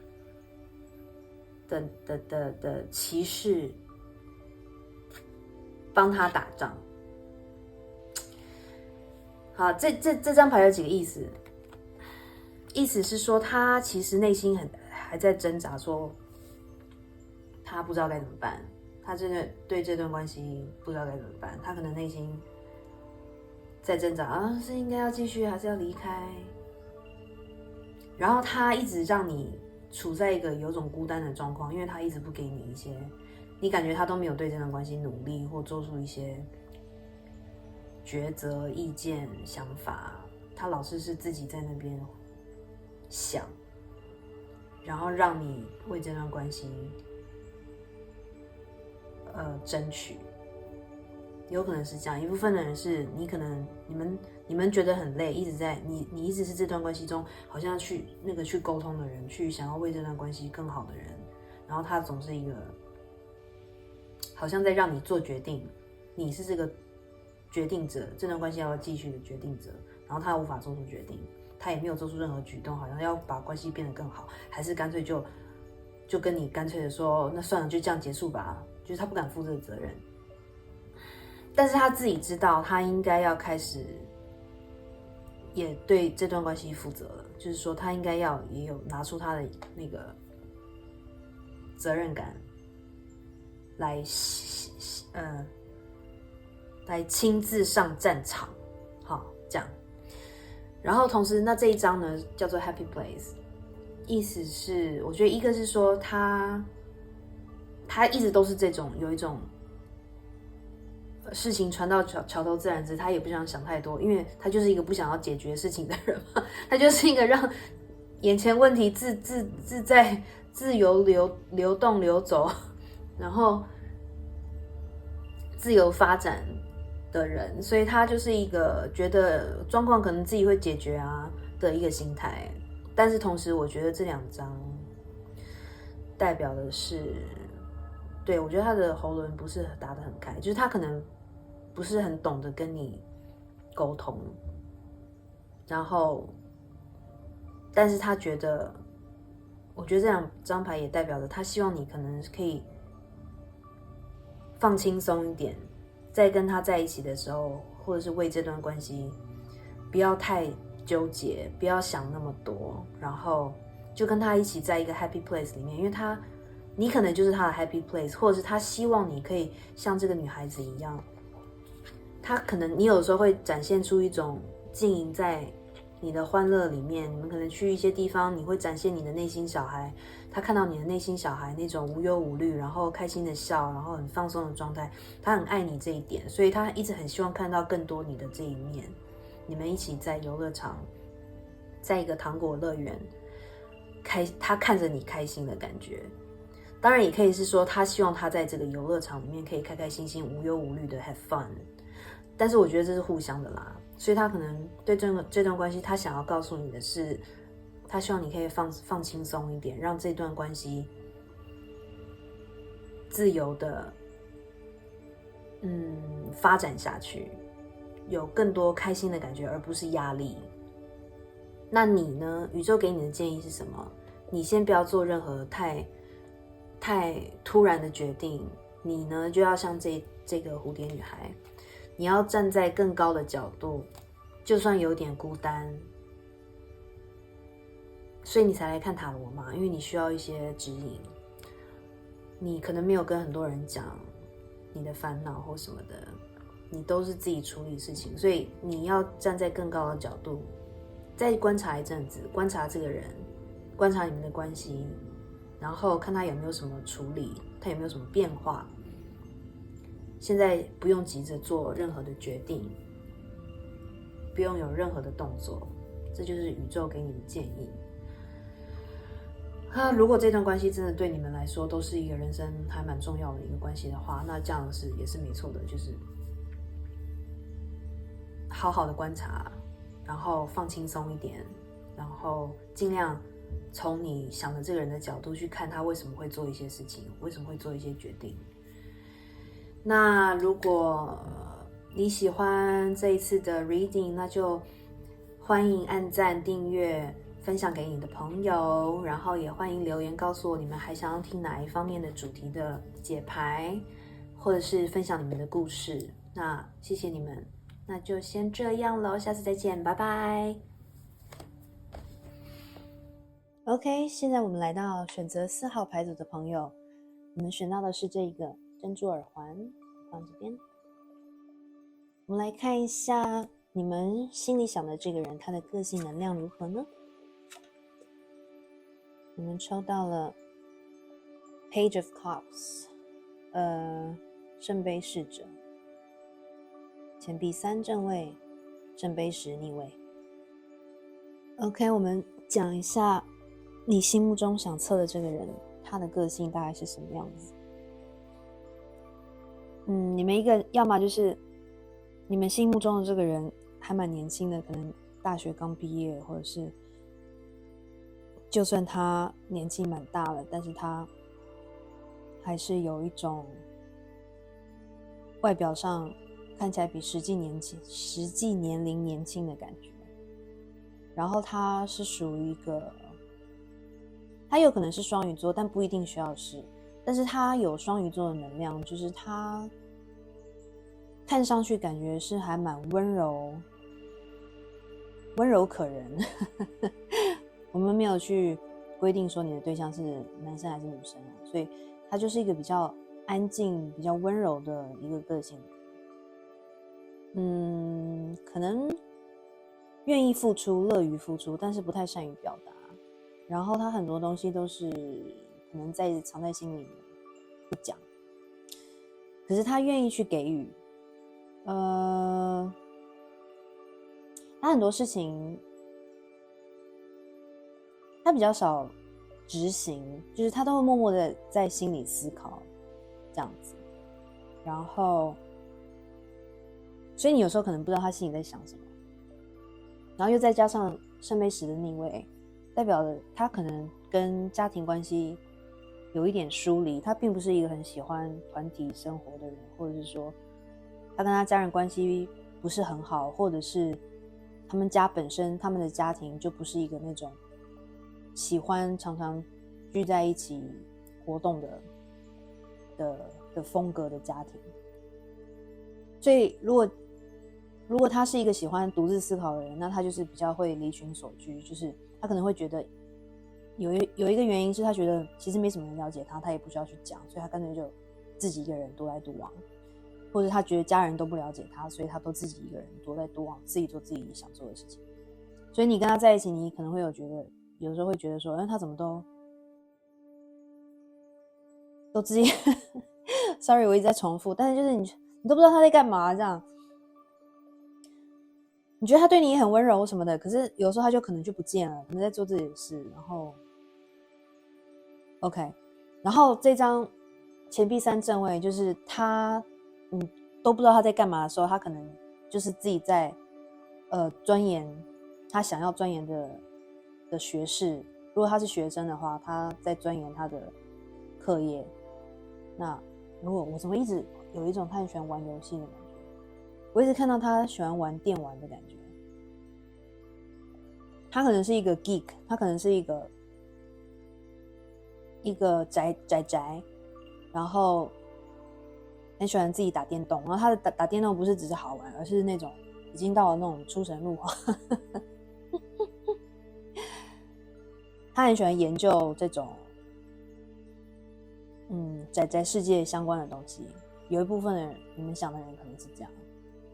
的骑士帮她打仗。好，这张牌有几个意思？意思是说，他其实内心还在挣扎，说他不知道该怎么办，他真的对这段关系不知道该怎么办，他可能内心在挣扎啊，是应该要继续还是要离开？然后他一直让你处在一个有种孤单的状况，因为他一直不给你一些，你感觉他都没有对这段关系努力或做出一些抉择、意见、想法，他老是自己在那边想，然后让你为这段关系争取。有可能是这样，一部分的人是你可能你们觉得很累，一直在你一直是这段关系中好像去沟通的人，去想要为这段关系更好的人，然后他总是一个好像在让你做决定，你是这个决定者，这段关系要继续的决定者，然后他无法做出决定，他也没有做出任何举动，好像要把关系变得更好，还是干脆就跟你干脆的说，那算了，就这样结束吧，就是他不敢负这个责任。但是他自己知道，他应该要开始也对这段关系负责了，就是说他应该也有拿出他的那个责任感来亲自上战场，好，这样。然后同时，那这一章呢叫做 Happy Place， 意思是，我觉得一个是说他一直都是这种有一种事情传到桥头自然直，他也不想想太多，因为他就是一个不想要解决事情的人嘛，他就是一个让眼前问题自在自由流动流走，然后自由发展的人，所以他就是一个觉得状况可能自己会解决啊的一个心态。但是同时，我觉得这两张代表的是，对，我觉得他的喉轮不是打得很开，就是他可能不是很懂得跟你沟通，然后，但是他觉得，我觉得这两张牌也代表着他希望你可能可以放轻松一点，在跟他在一起的时候，或者是为这段关系，不要太纠结，不要想那么多，然后就跟他一起在一个 happy place 里面，因为你可能就是他的 happy place， 或者是他希望你可以像这个女孩子一样，他可能你有的时候会展现出一种经营在你的欢乐里面，你们可能去一些地方，你会展现你的内心小孩，他看到你的内心小孩那种无忧无虑，然后开心的笑，然后很放松的状态，他很爱你这一点，所以他一直很希望看到更多你的这一面。你们一起在游乐场，在一个糖果乐园，他看着你开心的感觉。当然也可以是说，他希望他在这个游乐场里面可以开开心心、无忧无虑的 have fun。但是我觉得这是互相的啦，所以他可能对这段关系，他想要告诉你的是，他希望你可以放轻松一点，让这段关系自由的发展下去，有更多开心的感觉，而不是压力。那你呢？宇宙给你的建议是什么？你先不要做任何太突然的决定，你呢就要像这个蝴蝶女孩，你要站在更高的角度，就算有点孤单，所以你才来看塔罗嘛，因为你需要一些指引。你可能没有跟很多人讲你的烦恼或什么的，你都是自己处理事情，所以你要站在更高的角度，再观察一阵子，观察这个人，观察你们的关系，然后看他有没有什么处理，他有没有什么变化。现在不用急着做任何的决定，不用有任何的动作，这就是宇宙给你的建议。如果这段关系真的对你们来说都是一个人生还蛮重要的一个关系的话，那这样也是没错的，就是好好的观察，然后放轻松一点，然后尽量从你想的这个人的角度去看他为什么会做一些事情，为什么会做一些决定。那如果你喜欢这一次的 reading， 那就欢迎按赞、订阅、分享给你的朋友，然后也欢迎留言告诉我你们还想要听哪一方面的主题的解牌，或者是分享你们的故事。那谢谢你们，那就先这样咯，下次再见，拜拜。OK， 现在我们来到选择4号牌组的朋友，你们选到的是这个珍珠耳环，放这边。我们来看一下你们心里想的这个人，他的个性能量如何呢？你们抽到了 Page of Cups， 圣杯侍者，钱币3正位，圣杯10逆位。OK， 我们讲一下你心目中想测的这个人，他的个性大概是什么样子？你们一个要么就是你们心目中的这个人还蛮年轻的，可能大学刚毕业，或者是就算他年纪蛮大了，但是他还是有一种外表上看起来比实际年龄年轻的感觉。然后他是属于一个，他有可能是双鱼座，但不一定需要是，但是他有双鱼座的能量，就是他看上去感觉是还蛮温柔可人。我们没有去规定说你的对象是男生还是女生，所以他就是一个比较安静、比较温柔的一个个性。可能愿意付出、乐于付出，但是不太善于表达。然后他很多东西都是可能藏在心里不讲，可是他愿意去给予。他很多事情他比较少执行，就是他都会默默的在心里思考这样子。然后所以你有时候可能不知道他心里在想什么，然后又再加上圣杯10的逆位，代表了他可能跟家庭关系有一点疏离，他并不是一个很喜欢团体生活的人，或者是说他跟他家人关系不是很好，或者是他们家本身他们的家庭就不是一个那种喜欢常常聚在一起活动的风格的家庭。所以如果他是一个喜欢独自思考的人，那他就是比较会离群索居，就是他可能会觉得有一个原因是他觉得其实没什么人了解他，他也不需要去讲，所以他干脆就自己一个人独来独往，或者他觉得家人都不了解他，所以他都自己一个人独来独往，自己做自己想做的事情。所以你跟他在一起，你可能会有时候会觉得说，他怎么都自己sorry 我一直在重复，但是就是你都不知道他在干嘛这样。你觉得他对你也很温柔什么的，可是有时候他就可能就不见了，可能在做自己的事。然后 OK， 然后这张钱币3正位就是他都不知道他在干嘛的时候，他可能就是自己在钻研他想要钻研的学士。如果他是学生的话，他在钻研他的课业。那如果我怎么一直有一种他很喜欢玩游戏的感觉，我一直看到他喜欢玩电玩的感觉。他可能是一个 geek， 他可能是一个宅，然后很喜欢自己打电动，然后他的打电动不是只是好玩，而是那种已经到了那种出神入化。他很喜欢研究这种宅世界相关的东西。有一部分的人，你们想的人可能是这样，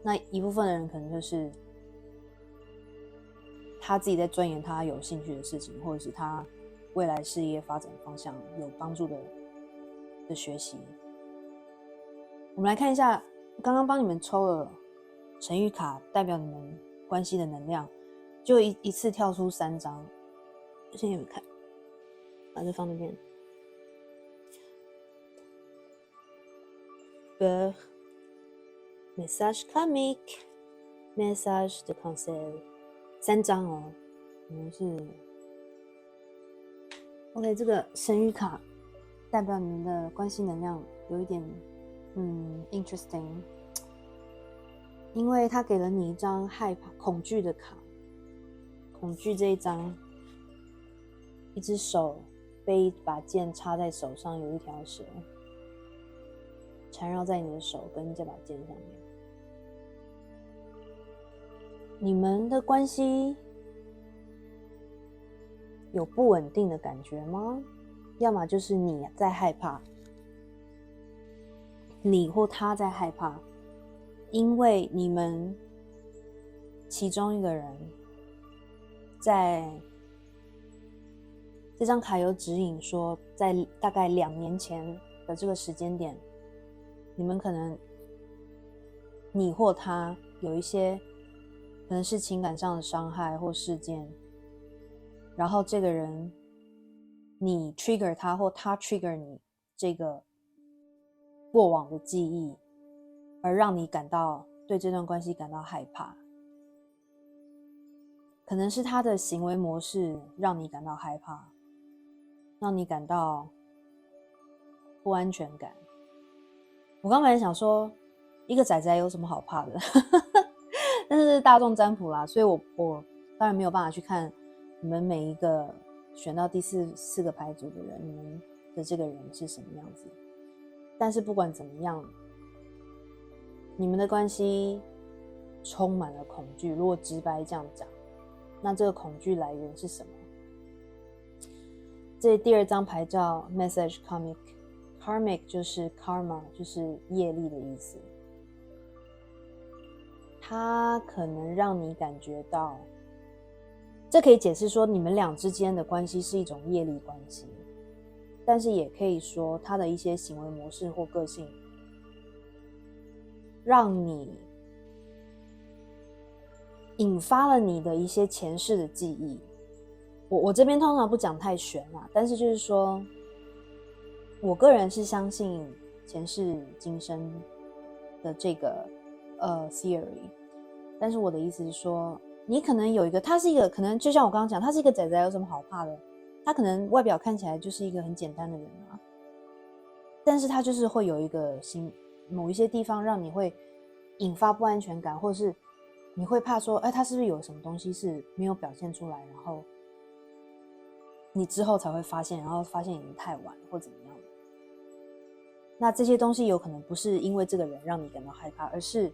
那一部分的人可能就是他自己在钻研他有兴趣的事情，或者是他未来事业发展方向有帮助的学习。我们来看一下，刚刚帮你们抽了神谕卡，代表你们关系的能量，就一次跳出3张。先给你们看，把这放那边。Message comique， message de conseil， 3张哦。可能是 OK， 这个神谕卡代表你们的关系能量有一点interesting， 因为它给了你一张害怕恐惧的卡，恐惧这一张，一只手被一把剑插在手上，有一条蛇缠绕在你的手跟这把剑上面。你们的关系有不稳定的感觉吗？要么就是你在害怕，你或他在害怕，因为你们其中一个人在这张卡有指引说，在大概2年前的这个时间点，你们可能你或他有一些可能是情感上的伤害或事件，然后这个人你 trigger 他或他 trigger 你这个过往的记忆，而让你对这段关系感到害怕。可能是他的行为模式让你感到害怕，让你感到不安全感。我刚才想说，一个仔仔有什么好怕的？但是大众占卜啦，所以我当然没有办法去看你们每一个选到第四个牌组的人，你们的这个人是什么样子。但是不管怎么样，你们的关系充满了恐惧。如果直白这样讲，那这个恐惧来源是什么？这第2张牌叫 Message Karmic 就是 karma， 就是业力的意思。它可能让你感觉到，这可以解释说你们俩之间的关系是一种业力关系，但是也可以说他的一些行为模式或个性让你引发了你的一些前世的记忆。我这边通常不讲太玄啦，但是就是说我个人是相信前世今生的这个theory， 但是我的意思是说，你可能有一个，他是一个可能就像我刚刚讲，他是一个仔仔，有什么好怕的？他可能外表看起来就是一个很简单的人啊，但是他就是会有一个某一些地方让你会引发不安全感，或者是你会怕说，他是不是有什么东西是没有表现出来，然后你之后才会发现，然后发现已经太晚或怎么样。那这些东西有可能不是因为这个人让你感到害怕，而是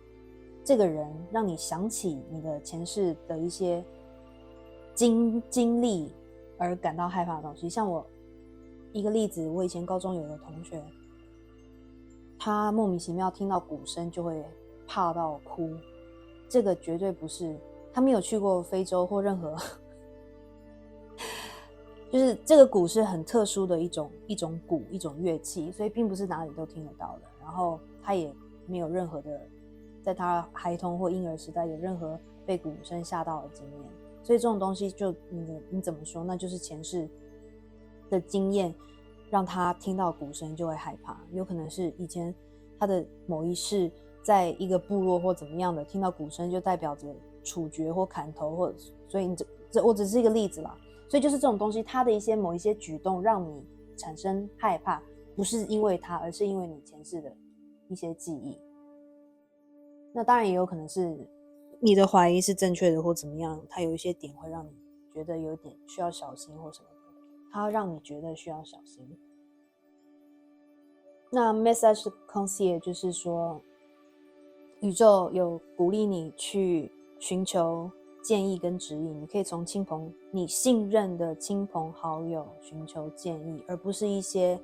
这个人让你想起你的前世的一些经历而感到害怕的东西。像我一个例子，我以前高中有个同学，他莫名其妙听到鼓声就会怕到哭，这个绝对不是他没有去过非洲或任何就是这个鼓是很特殊的一种鼓，一种乐器，所以并不是哪里都听得到的。然后他也没有任何的在他孩童或婴儿时代有任何被鼓声吓到的经验，所以这种东西就你怎么说，那就是前世的经验让他听到鼓声就会害怕。有可能是以前他的某一世在一个部落或怎么样的，听到鼓声就代表着处决或砍头，或者所以我只是一个例子啦。所以就是这种东西，他的某一些举动让你产生害怕，不是因为他，而是因为你前世的一些记忆。那当然也有可能是你的怀疑是正确的或怎么样，他有一些点会让你觉得有点需要小心或什么的，他让你觉得需要小心。那 Message Concierge 就是说，宇宙有鼓励你去寻求建议跟指引，你可以从你信任的亲朋好友寻求建议，而不是一些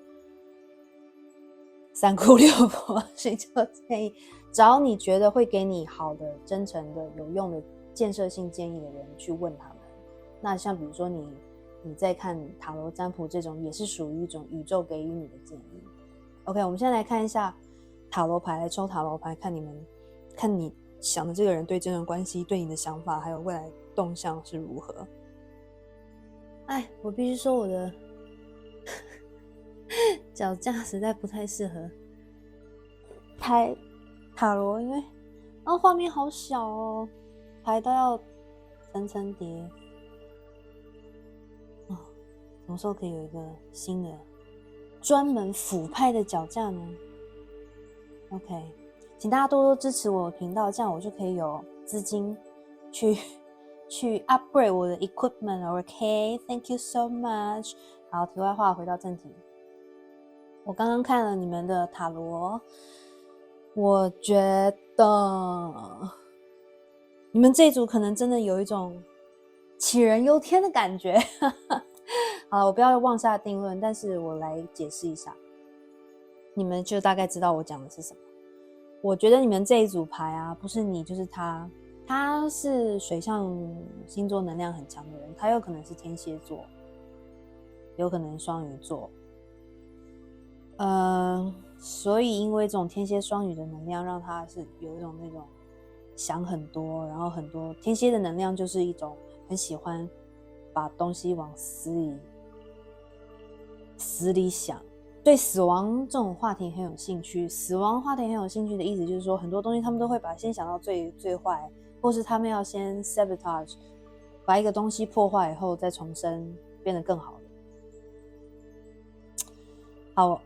三姑六婆寻求建议，找你觉得会给你好的、真诚的、有用的、建设性建议的人去问他们。那像比如说你在看塔罗占卜这种，也是属于一种宇宙给予你的建议。OK， 我们现在来看一下塔罗牌，来抽塔罗牌，看你想的这个人对这段关系、对你的想法还有未来动向是如何。我必须说我的脚架实在不太适合拍塔罗，因为画面好小哦，牌都要层层叠。什么时候可以有一个新的专门俯拍的脚架呢 ？OK， 请大家多多支持我的频道，这样我就可以有资金去 upgrade 我的 equipment。OK，Thank you so much。好，题外话，回到正题。我刚刚看了你们的塔罗，我觉得你们这一组可能真的有一种杞人忧天的感觉。好了，我不要妄下定论，但是我来解释一下，你们就大概知道我讲的是什么。我觉得你们这一组牌啊，不是你就是他，他是水象星座能量很强的人，他有可能是天蝎座，有可能双鱼座，所以因为这种天蝎双鱼的能量，让他是有一种那种想很多，然后很多天蝎的能量就是一种很喜欢把东西往死里想，对死亡这种话题很有兴趣。死亡话题很有兴趣的意思就是说，很多东西他们都会把先想到最坏，或是他们要先 sabotage， 把一个东西破坏以后再重生，变得更好的。好，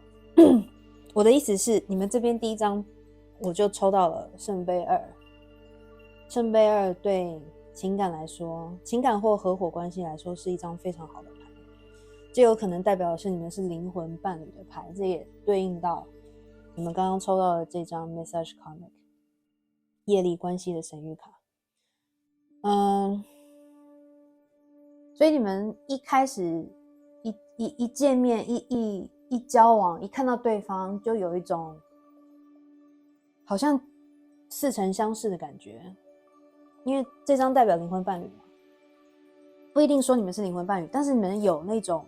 我的意思是，你们这边第一张我就抽到了圣杯2。圣杯2对情感来说，情感或合伙关系来说是一张非常好的牌，这有可能代表的是你们是灵魂伴侣的牌，这也对应到你们刚刚抽到的这张 Message Karmic 业力关系的神谕卡。所以你们一开始一见面一交往，一看到对方就有一种好像似曾相识的感觉，因为这张代表灵魂伴侣嘛，不一定说你们是灵魂伴侣，但是你们有那种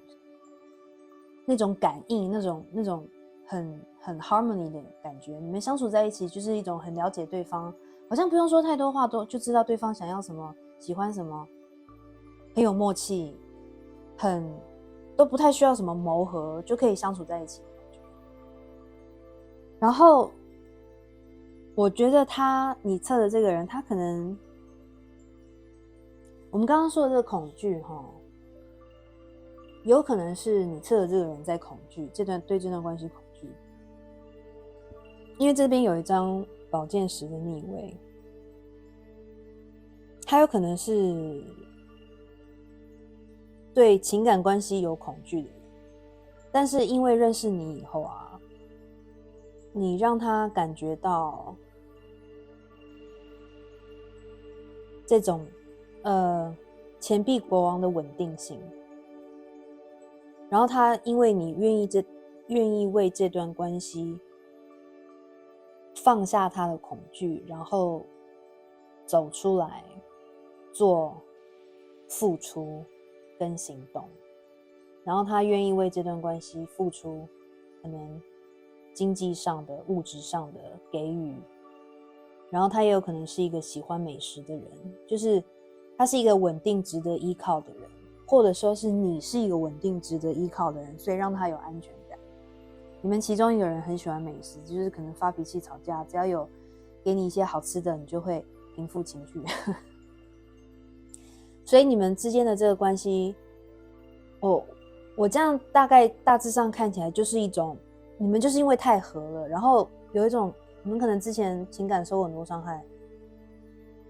感应，那种很 harmony 的感觉，你们相处在一起就是一种很了解对方，好像不用说太多话就知道对方想要什么，喜欢什么，很有默契，都不太需要什么磨合就可以相处在一起。然后我觉得你测的这个人，他可能我们刚刚说的这个恐惧有可能是你测的这个人在恐惧，对这段关系恐惧，因为这边有一张宝剑10的逆位，他有可能是对情感关系有恐惧的人，但是因为认识你以后啊，你让他感觉到这种钱币国王的稳定性，然后他因为你愿意为这段关系放下他的恐惧，然后走出来做付出跟行动，然后他愿意为这段关系付出可能经济上的物质上的给予，然后他也有可能是一个喜欢美食的人，就是他是一个稳定值得依靠的人，或者说是你是一个稳定值得依靠的人，所以让他有安全感。你们其中一个人很喜欢美食，就是可能发脾气吵架，只要有给你一些好吃的，你就会平复情绪。所以你们之间的这个关系，我这样大致上看起来就是一种，你们就是因为太合了，然后有一种你们可能之前情感受过很多伤害，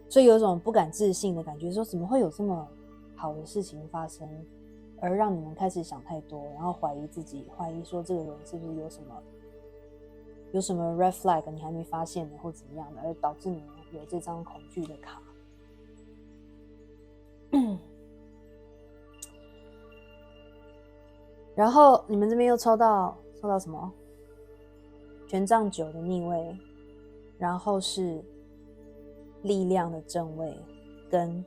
所以有一种不敢置信的感觉，说怎么会有这么好的事情发生，而让你们开始想太多，然后怀疑自己，怀疑说这个人是不是有什么 red flag 你还没发现的或怎么样的，而导致你们有这张恐惧的卡。然后你们这边又抽到什么？权杖9的逆位，然后是力量的正位跟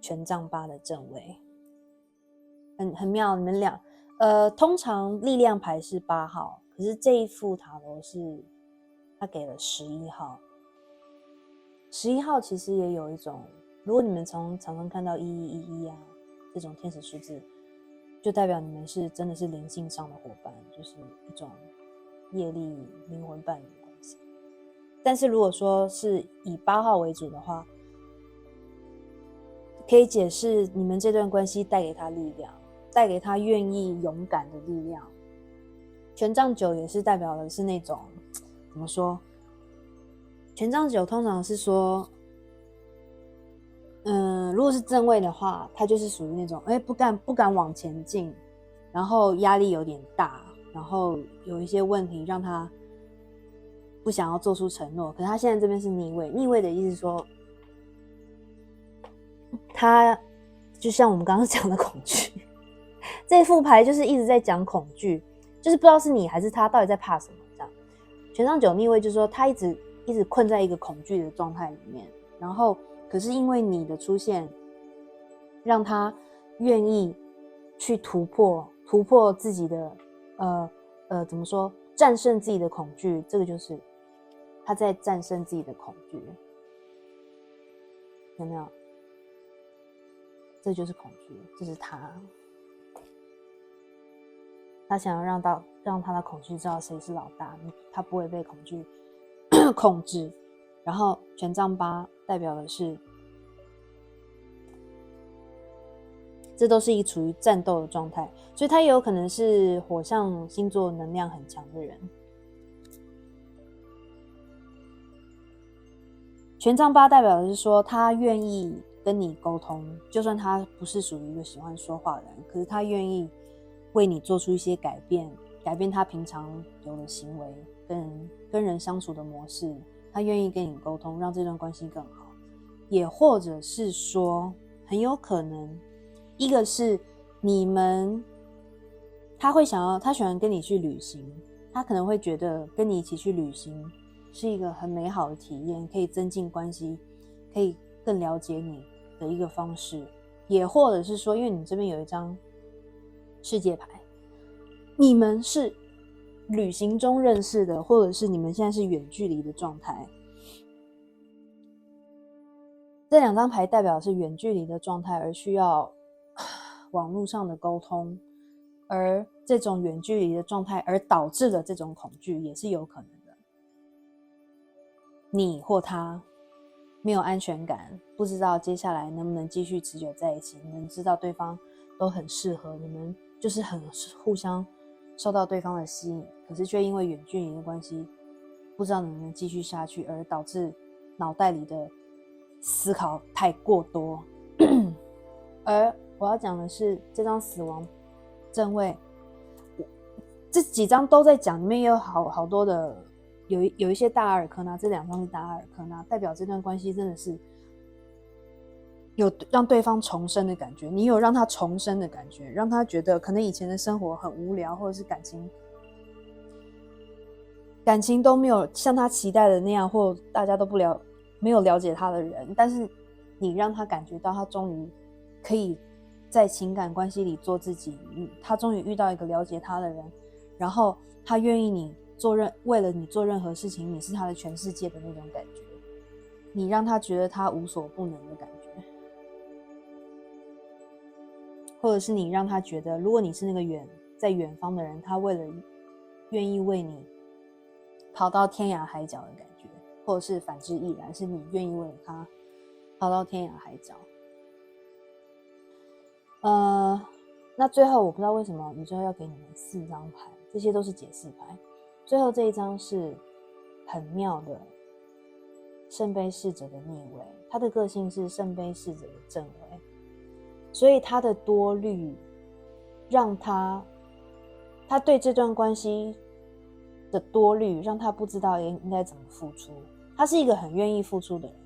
权杖8的正位，很妙。你们通常力量牌是8号，可是这一副塔罗是他给了11号。11号其实也有一种，如果你们常常看到1111啊这种天使数字，就代表你们是真的是灵性上的伙伴，就是一种业力灵魂伴侣的关系。但是如果说是以8号为主的话，可以解释你们这段关系带给他力量，带给他愿意勇敢的力量。权杖9也是代表的是那种怎么说？权杖9通常是说，如果是正位的话，他就是属于那种不敢往前进，然后压力有点大，然后有一些问题让他不想要做出承诺。可是他现在这边是逆位，逆位的意思是说，他就像我们刚刚讲的恐惧，这副牌就是一直在讲恐惧，就是不知道是你还是他到底在怕什么这样。权杖9逆位就是说他一直困在一个恐惧的状态里面，然后可是因为你的出现，让他愿意去突破自己的怎么说，战胜自己的恐惧。这个就是他在战胜自己的恐惧，有没有？这就是恐惧，这是他想要让他的恐惧知道谁是老大，他不会被恐惧控制。然后权杖8代表的是，这都是处于战斗的状态，所以他也有可能是火象星座能量很强的人。权杖8代表的是说，他愿意跟你沟通，就算他不是属于一个喜欢说话的人，可是他愿意为你做出一些改变他平常有的行为跟人相处的模式，他愿意跟你沟通，让这段关系更好。也或者是说，很有可能一个是他喜欢跟你去旅行，他可能会觉得跟你一起去旅行是一个很美好的体验，可以增进关系，可以更了解你的一个方式。也或者是说，因为你这边有一张世界牌，你们是旅行中认识的，或者是你们现在是远距离的状态。这两张牌代表的是远距离的状态，而需要网络上的沟通，而这种远距离的状态而导致的这种恐惧也是有可能的。你或他没有安全感，不知道接下来能不能继续持久在一起，你们知道对方都很适合，你们就是很互相受到对方的吸引，可是却因为远距离的关系，不知道能不能继续下去，而导致脑袋里的思考太过多。而我要讲的是，这张死亡正位，这几张都在讲，里面也有好多的，有一些大阿尔科纳，这两张是大阿尔科纳，代表这段关系真的是有让对方重生的感觉，你有让他重生的感觉，让他觉得可能以前的生活很无聊，或者是感情都没有像他期待的那样，或大家都没有了解他的人，但是你让他感觉到他终于可以在情感关系里做自己，他终于遇到一个了解他的人，然后他愿意为了你做任何事情，你是他的全世界的那种感觉，你让他觉得他无所不能的感觉，或者是你让他觉得，如果你是那个在远方的人，他愿意为你跑到天涯海角的感觉，或者是反之亦然，是你愿意为了他跑到天涯海角。那最后我不知道为什么宇宙要给你们4张牌，这些都是解释牌。最后这一张是很妙的圣杯侍者的逆位，他的个性是圣杯侍者的正位，所以他的多虑让他对这段关系的多虑让他不知道应该怎么付出。他是一个很愿意付出的人，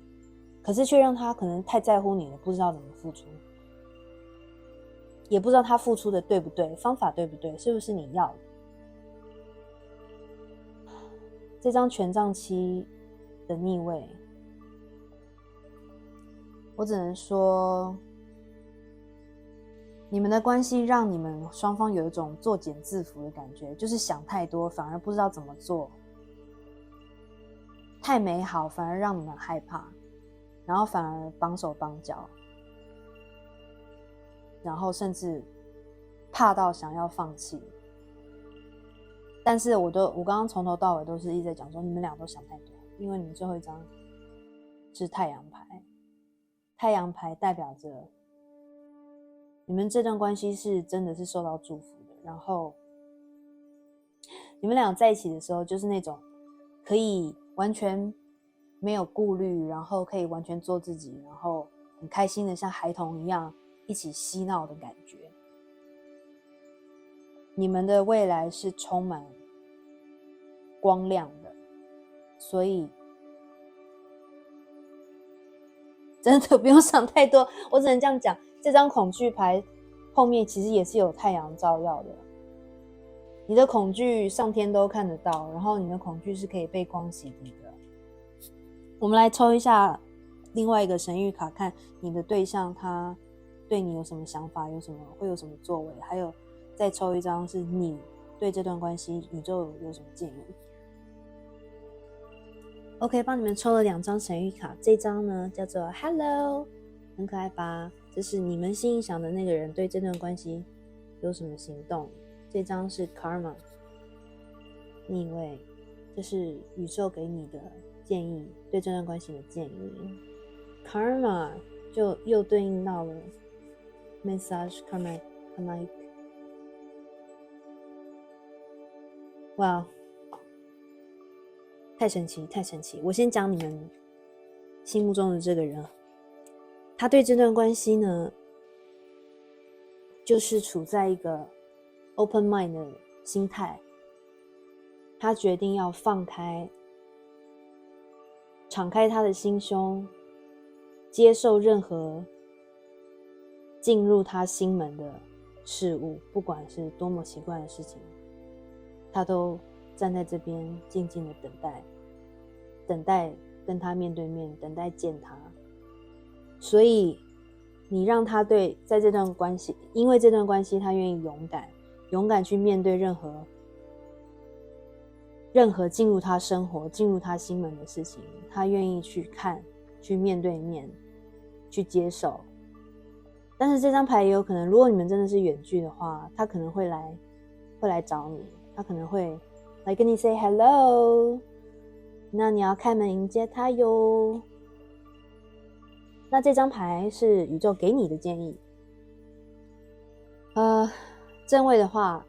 可是却让他可能太在乎你了，不知道怎么付出，也不知道他付出的对不对，方法对不对，是不是你要的。这张权杖7的逆位，我只能说你们的关系让你们双方有一种作茧自缚的感觉，就是想太多反而不知道怎么做，太美好反而让你们害怕，然后反而绑手绑脚，然后甚至怕到想要放弃。但是我刚刚从头到尾都是一直在讲说，你们俩都想太多，因为你们最后一张是太阳牌，太阳牌代表着你们这段关系是真的是受到祝福的，然后你们俩在一起的时候就是那种可以完全没有顾虑，然后可以完全做自己，然后很开心的像孩童一样一起嬉闹的感觉。你们的未来是充满光亮的，所以真的不用想太多，我只能这样讲。这张恐惧牌后面其实也是有太阳照耀的，你的恐惧上天都看得到，然后你的恐惧是可以被光洗涤的。我们来抽一下另外一个神谕卡，看你的对象他对你有什么想法，会有什么作为，还有再抽一张是你对这段关系宇宙有什么建议。OK， 帮你们抽了2张神谕卡，这张呢叫做 Hello， 很可爱吧？这是你们心里想的那个人对这段关系有什么行动。这张是 Karma， 逆位，这是宇宙给你的建议，对这段关系的建议。Karma 就又对应到了 Message Karmic。哇，太神奇，太神奇！我先讲你们心目中的这个人，他对这段关系呢，就是处在一个 open mind 的心态，他决定要放开，敞开他的心胸，接受任何进入他心门的事物，不管是多么奇怪的事情，他都站在这边静静的等待跟他面对面，等待见他。所以你让他在这段关系，因为这段关系他愿意勇敢去面对任何进入他生活进入他心门的事情，他愿意去看，去面对面，去接受。但是这张牌也有可能，如果你们真的是远距的话，他可能会来找你，他可能会来跟你 say hello， 那你要开门迎接他哟。那这张牌是宇宙给你的建议。正位的话，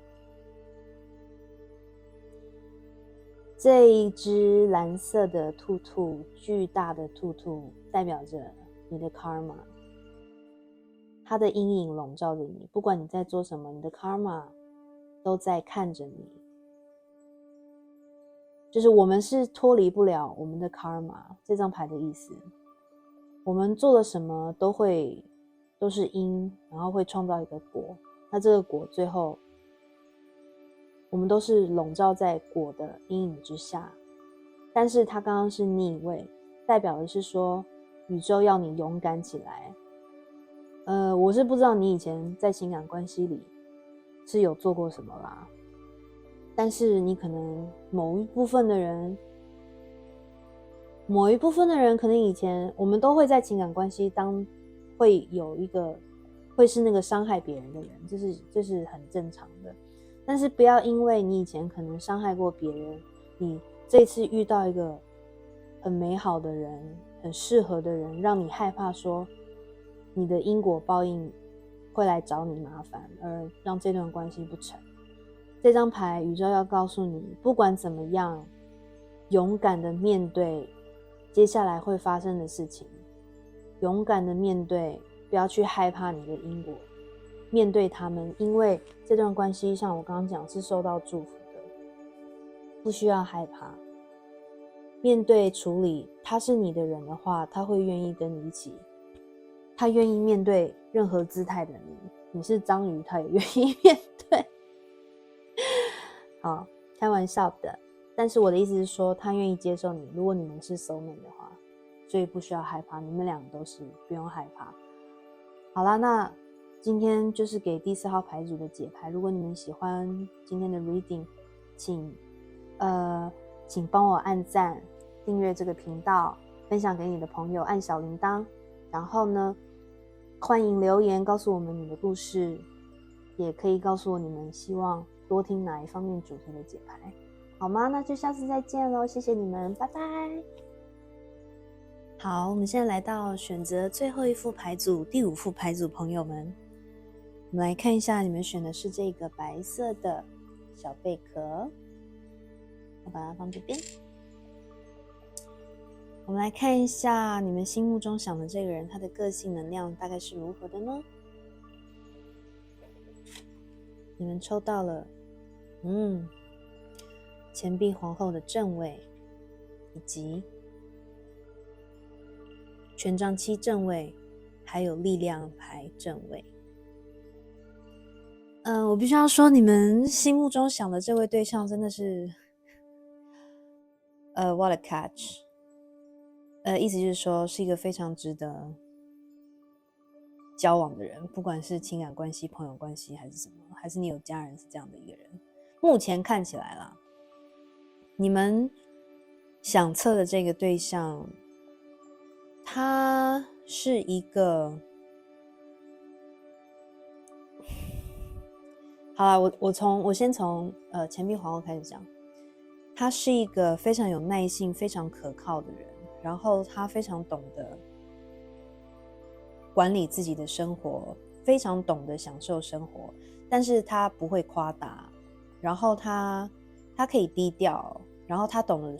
这一只蓝色的兔兔，巨大的兔兔，代表着你的 karma， 它的阴影笼罩着你，不管你在做什么，你的 karma 都在看着你。就是我们是脱离不了我们的 karma， 这张牌的意思。我们做了什么都是因，然后会创造一个果。那这个果最后，我们都是笼罩在果的阴影之下。但是它刚刚是逆位，代表的是说宇宙要你勇敢起来。我是不知道你以前在情感关系里是有做过什么啦，但是你可能某一部分的人可能以前我们都会在情感关系会是那个伤害别人的人，这是很正常的。但是不要因为你以前可能伤害过别人，你这次遇到一个很美好的人，很适合的人，让你害怕说你的因果报应会来找你麻烦，而让这段关系不成。这张牌宇宙要告诉你，不管怎么样，勇敢的面对接下来会发生的事情，勇敢的面对，不要去害怕你的因果，面对他们，因为这段关系像我刚刚讲是受到祝福的，不需要害怕。面对处理，他是你的人的话，他会愿意跟你一起，他愿意面对任何姿态的你。你是章鱼，他也愿意面对。好，开玩笑的。但是我的意思是说，他愿意接受你，如果你们是 soulmate 的话，所以不需要害怕，你们两个都是不用害怕。好啦，那今天就是给第4号牌组的解牌。如果你们喜欢今天的 reading， 请帮我按赞、订阅这个频道，分享给你的朋友，按小铃铛。然后呢，欢迎留言告诉我们你的故事，也可以告诉我你们希望多听哪一方面主题的解牌，好吗？那就下次再见咯，谢谢你们，拜拜。好，我们现在来到选择最后一副牌组，第5副牌组，朋友们，我们来看一下，你们选的是这个白色的小贝壳，我把它放这边。我们来看一下你们心目中想的这个人，他的个性能量大概是如何的呢？你们抽到了钱币皇后的正位，以及权杖七正位，还有力量牌正位。我必须要说，你们心目中想的这位对象真的是what a catch。意思就是说是一个非常值得交往的人，不管是情感关系、朋友关系还是什么，还是你有家人是这样的一个人。目前看起来啦，你们想测的这个对象，他是一个，好啦，我先从钱币皇后开始讲，他是一个非常有耐性、非常可靠的人。然后他非常懂得管理自己的生活，非常懂得享受生活，但是他不会夸大，然后他可以低调，然后他懂得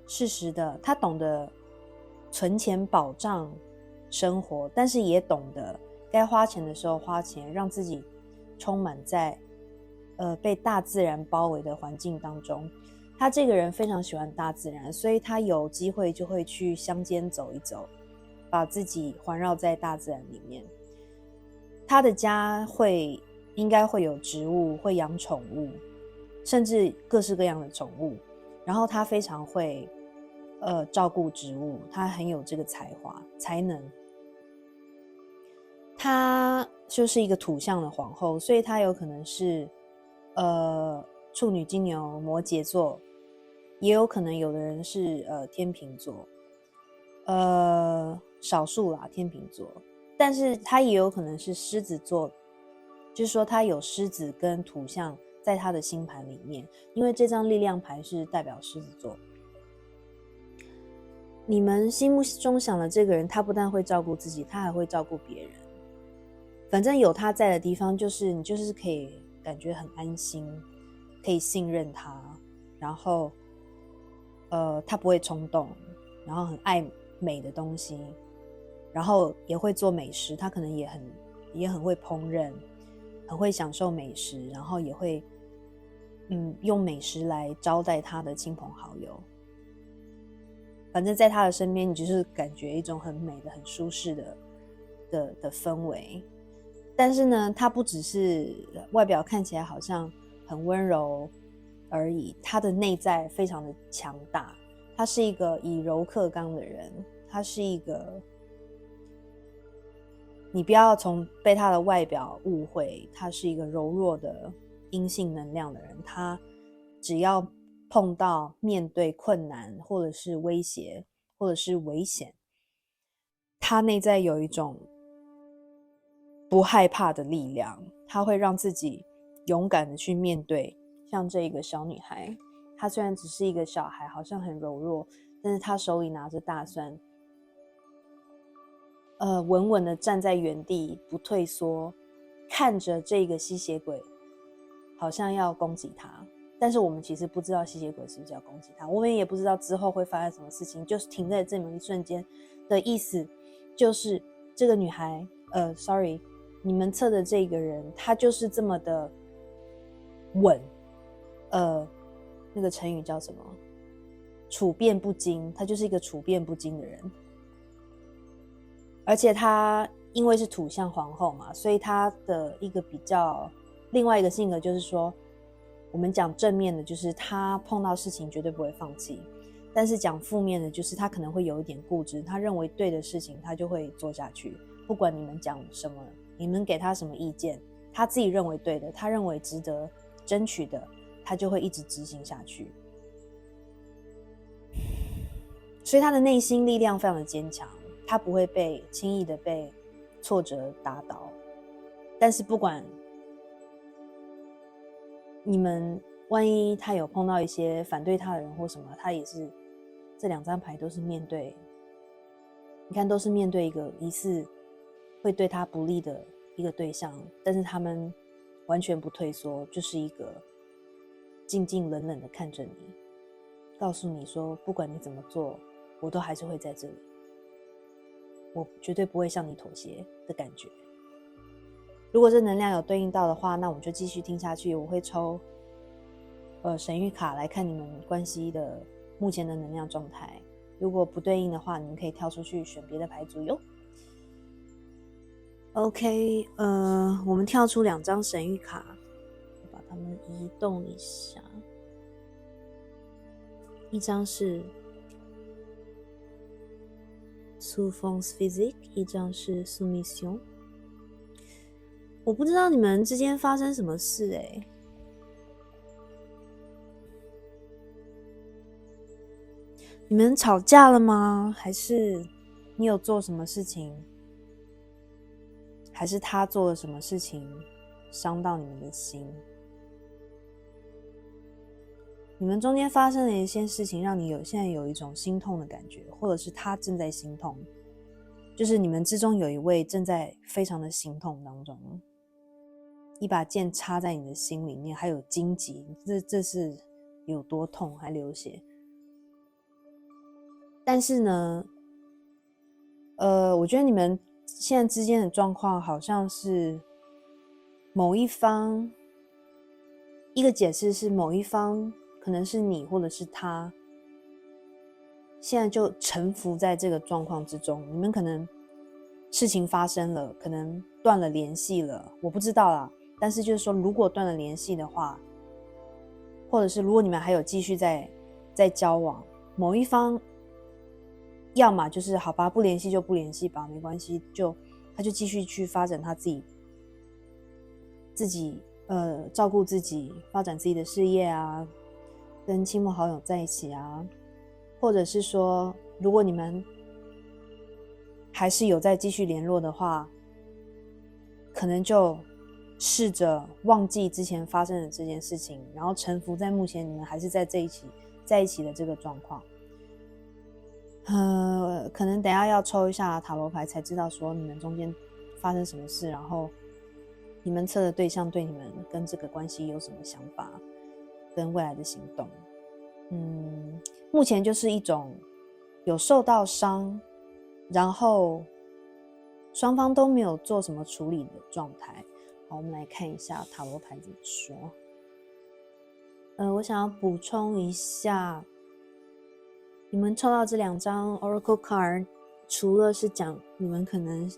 适时的，他懂得存钱保障生活，但是也懂得该花钱的时候花钱，让自己充满在被大自然包围的环境当中。他这个人非常喜欢大自然，所以他有机会就会去乡间走一走，把自己环绕在大自然里面。他的家应该会有植物，会养宠物，甚至各式各样的宠物。然后他非常会照顾植物，他很有这个才能。他就是一个土象的皇后，所以他有可能是处女、金牛、摩羯座，也有可能有的人是天秤座，少数啦天秤座，但是他也有可能是狮子座，就是说他有狮子跟土象在他的星盘里面，因为这张力量牌是代表狮子座。你们心目中想的这个人，他不但会照顾自己，他还会照顾别人。反正有他在的地方，就是你就是可以感觉很安心，可以信任他，然后他不会冲动，然后很爱美的东西，然后也会做美食，他可能也很会烹饪，很会享受美食，然后也会用美食来招待他的亲朋好友。反正在他的身边，你就是感觉一种很美的、很舒适的氛围。但是呢，他不只是外表看起来好像很温柔而已，他的内在非常的强大。他是一个以柔克刚的人，他是一个，你不要被他的外表误会，他是一个柔弱的阴性能量的人。他只要碰到面对困难或者是威胁或者是危险，他内在有一种不害怕的力量，他会让自己勇敢的去面对。像这个小女孩，她虽然只是一个小孩，好像很柔弱，但是她手里拿着大蒜，稳稳的站在原地不退缩，看着这个吸血鬼好像要攻击她。但是我们其实不知道吸血鬼是不是要攻击她，我们也不知道之后会发生什么事情，就是停在这么一瞬间的意思，就是这个女孩sorry，你们测的这个人，他就是这么的稳，那个成语叫什么？处变不惊，他就是一个处变不惊的人。而且他因为是土象皇后嘛，所以他的一个另外一个性格就是说，我们讲正面的，就是他碰到事情绝对不会放弃。但是讲负面的，就是他可能会有一点固执，他认为对的事情他就会做下去，不管你们讲什么，你们给他什么意见，他自己认为对的，他认为值得争取的，他就会一直执行下去。所以他的内心力量非常的坚强，他不会轻易的被挫折打倒。但是不管你们万一他有碰到一些反对他的人或什么，他也是这两张牌都是面对，你看都是面对一个疑似会对他不利的一个对象，但是他们完全不退缩，就是一个静静冷冷的看着你，告诉你说不管你怎么做，我都还是会在这里，我绝对不会向你妥协的感觉。如果这能量有对应到的话，那我们就继续听下去。我会抽神谕卡来看你们关系的目前的能量状态。如果不对应的话，你们可以跳出去选别的牌组哟。OK， 我们跳出2张神谕卡，把它们移动一下。一张是 Souffrance physique， 一张是 Soumission。我不知道你们之间发生什么事欸。你们吵架了吗？还是你有做什么事情？还是他做了什么事情伤到你们的心？你们中间发生了一些事情，让你现在有一种心痛的感觉，或者是他正在心痛，就是你们之中有一位正在非常的心痛当中，一把剑插在你的心里面，还有荆棘，这是有多痛，还流血。但是呢，我觉得你们现在之间的状况好像是某一方，一个解释是某一方可能是你或者是他，现在就臣服在这个状况之中。你们可能事情发生了，可能断了联系了，我不知道啦。但是就是说，如果断了联系的话，或者是如果你们还有继续在交往，某一方要么就是好吧，不联系就不联系吧，没关系，他就继续去发展他自己照顾自己，发展自己的事业啊，跟亲朋好友在一起啊，或者是说，如果你们还是有在继续联络的话，可能就试着忘记之前发生的这件事情，然后臣服在目前你们还是在一起的这个状况。可能等一下要抽一下塔罗牌才知道说你们中间发生什么事，然后你们测的对象对你们跟这个关系有什么想法跟未来的行动。目前就是一种有受到伤，然后双方都没有做什么处理的状态。好，我们来看一下塔罗牌怎么说。我想要补充一下，你们抽到这2张 Oracle Card， 除了是讲你们可能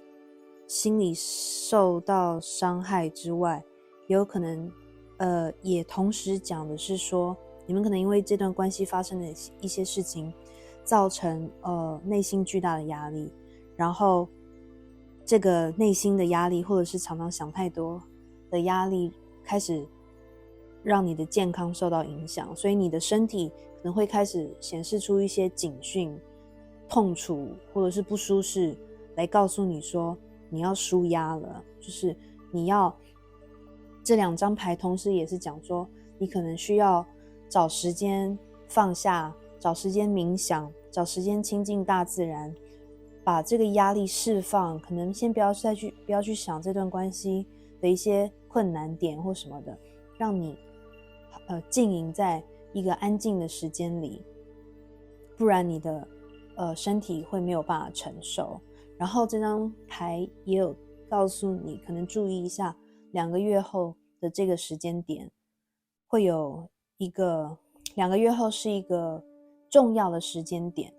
心里受到伤害之外，也有可能也同时讲的是说，你们可能因为这段关系发生的一些事情，造成内心巨大的压力，然后这个内心的压力，或者是常常想太多的压力，开始让你的健康受到影响，所以你的身体可能会开始显示出一些警讯、痛楚或者是不舒适，来告诉你说你要抒压了，就是你要这2张牌同时也是讲说，你可能需要找时间放下，找时间冥想，找时间亲近大自然，把这个压力释放，可能先不要去想这段关系的一些困难点或什么的，让你浸淫在一个安静的时间里，不然你的身体会没有办法承受。然后这张牌也有告诉你，可能注意一下2个月后的这个时间点，会有一个2个月后是一个重要的时间点，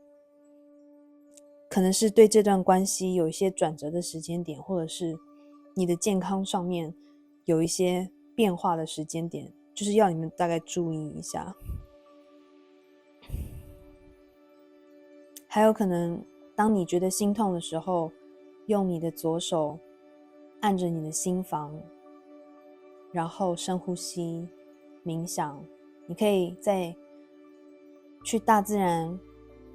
可能是对这段关系有一些转折的时间点，或者是你的健康上面有一些变化的时间点，就是要你们大概注意一下。还有可能当你觉得心痛的时候，用你的左手按着你的心房，然后深呼吸冥想。你可以在去大自然、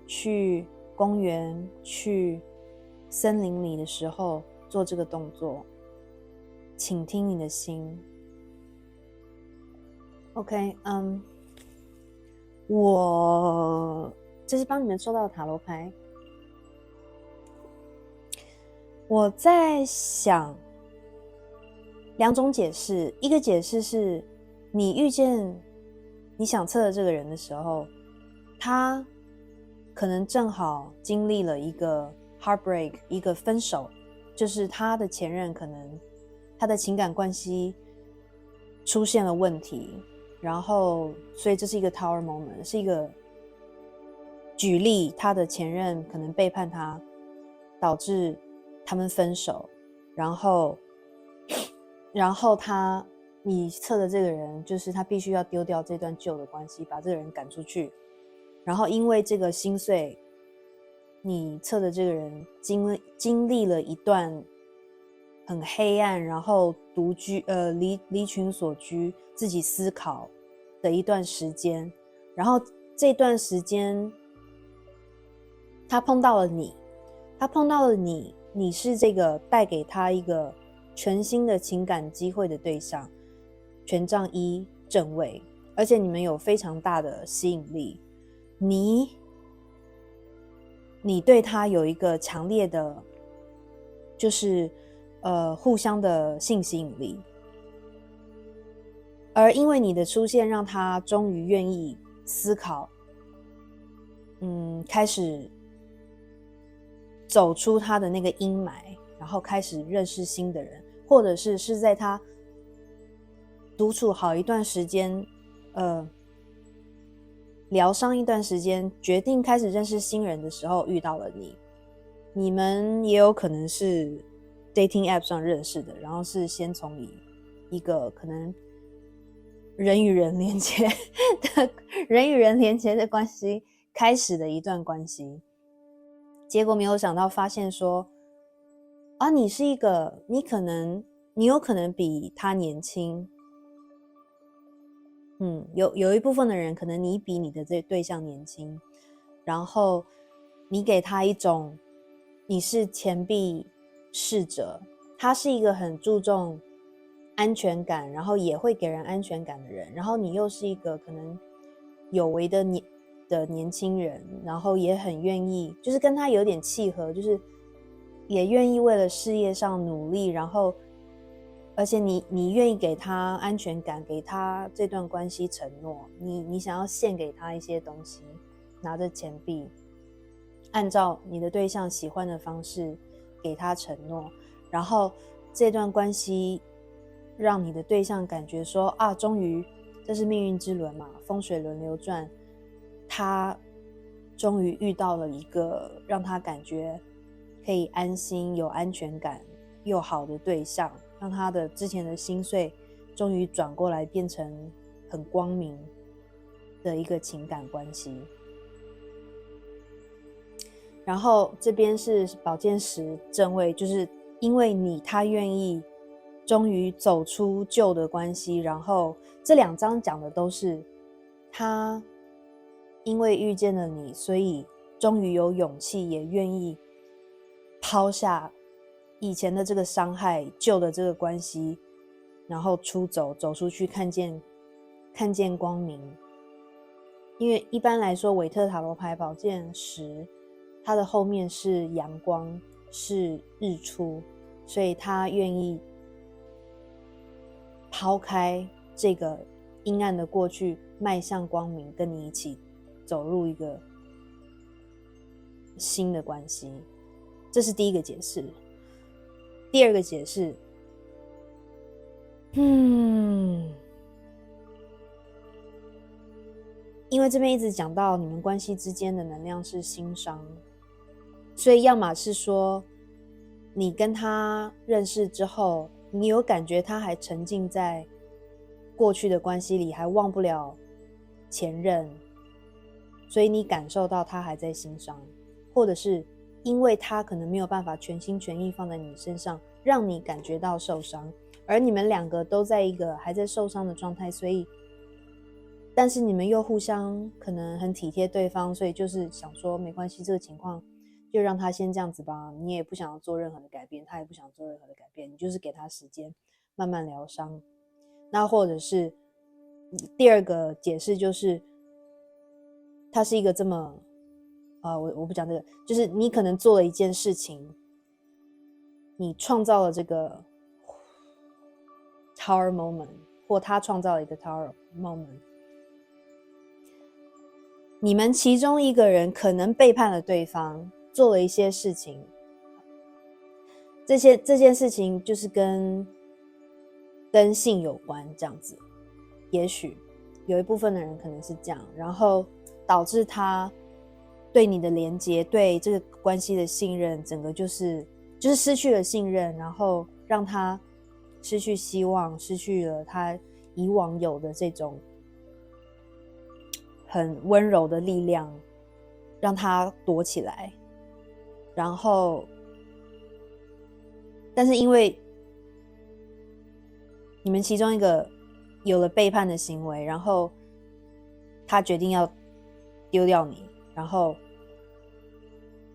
去公园、去森林里的时候做这个动作，倾听你的心。OK， 这是帮你们收到的塔罗牌。我在想，两种解释，一个解释是你遇见你想测的这个人的时候，他可能正好经历了一个 heartbreak， 一个分手，就是他的前任可能他的情感关系出现了问题，然后所以这是一个 tower moment， 是一个举例，他的前任可能背叛他，导致他们分手，然后你测的这个人就是他必须要丢掉这段旧的关系，把这个人赶出去，然后因为这个心碎，你测的这个人经历了一段很黑暗，然后独居离群所居，自己思考的一段时间，然后这段时间他碰到了你，你是这个带给他一个全新的情感机会的对象，权杖一正位，而且你们有非常大的吸引力，你对他有一个强烈的就是互相的性吸引力，而因为你的出现让他终于愿意思考，开始走出他的那个阴霾，然后开始认识新的人，或者是在他独处好一段时间，疗伤一段时间，决定开始认识新人的时候遇到了你。你们也有可能是 dating app 上认识的，然后是先从一个可能人与人连接的关系开始的一段关系，结果没有想到发现说啊，你有可能比他年轻，有一部分的人可能你比你的这对象年轻，然后你给他一种你是钱币侍者，他是一个很注重安全感，然后也会给人安全感的人，然后你又是一个可能有为的年轻人，然后也很愿意，就是跟他有点契合，就是也愿意为了事业上努力，然后而且你愿意给他安全感，给他这段关系承诺，你想要献给他一些东西，拿着钱币，按照你的对象喜欢的方式给他承诺，然后这段关系让你的对象感觉说啊，终于这是命运之轮嘛，风水轮流转，他终于遇到了一个让他感觉可以安心有安全感又好的对象，让他的之前的心碎终于转过来变成很光明的一个情感关系。然后这边是宝剑十正位，就是因为他愿意终于走出旧的关系，然后这两章讲的都是他因为遇见了你，所以终于有勇气，也愿意抛下以前的这个伤害，旧的这个关系，然后走出去，看见光明。因为一般来说，韦特塔罗牌宝剑十，它的后面是阳光，是日出，所以他愿意抛开这个阴暗的过去，迈向光明，跟你一起走入一个新的关系。这是第一个解释。第二个解释，因为这边一直讲到你们关系之间的能量是心伤，所以要么是说你跟他认识之后，你有感觉他还沉浸在过去的关系里，还忘不了前任，所以你感受到他还在心伤，或者是因为他可能没有办法全心全意放在你身上，让你感觉到受伤，而你们两个都在一个还在受伤的状态，所以但是你们又互相可能很体贴对方，所以就是想说没关系，这个情况就让他先这样子吧，你也不想要做任何的改变，他也不想做任何的改变，你就是给他时间慢慢疗伤。那或者是第二个解释就是他是一个这么我不讲这个，就是你可能做了一件事情，你创造了这个 tower moment， 或他创造了一个 tower moment。你们其中一个人可能背叛了对方，做了一些事情，这件事情就是跟性有关，这样子。也许有一部分的人可能是这样，然后导致他对你的连接，对这个关系的信任，整个就是失去了信任，然后让他失去希望，失去了他以往有的这种很温柔的力量，让他躲起来。然后但是因为你们其中一个有了背叛的行为，然后他决定要丢掉你，然后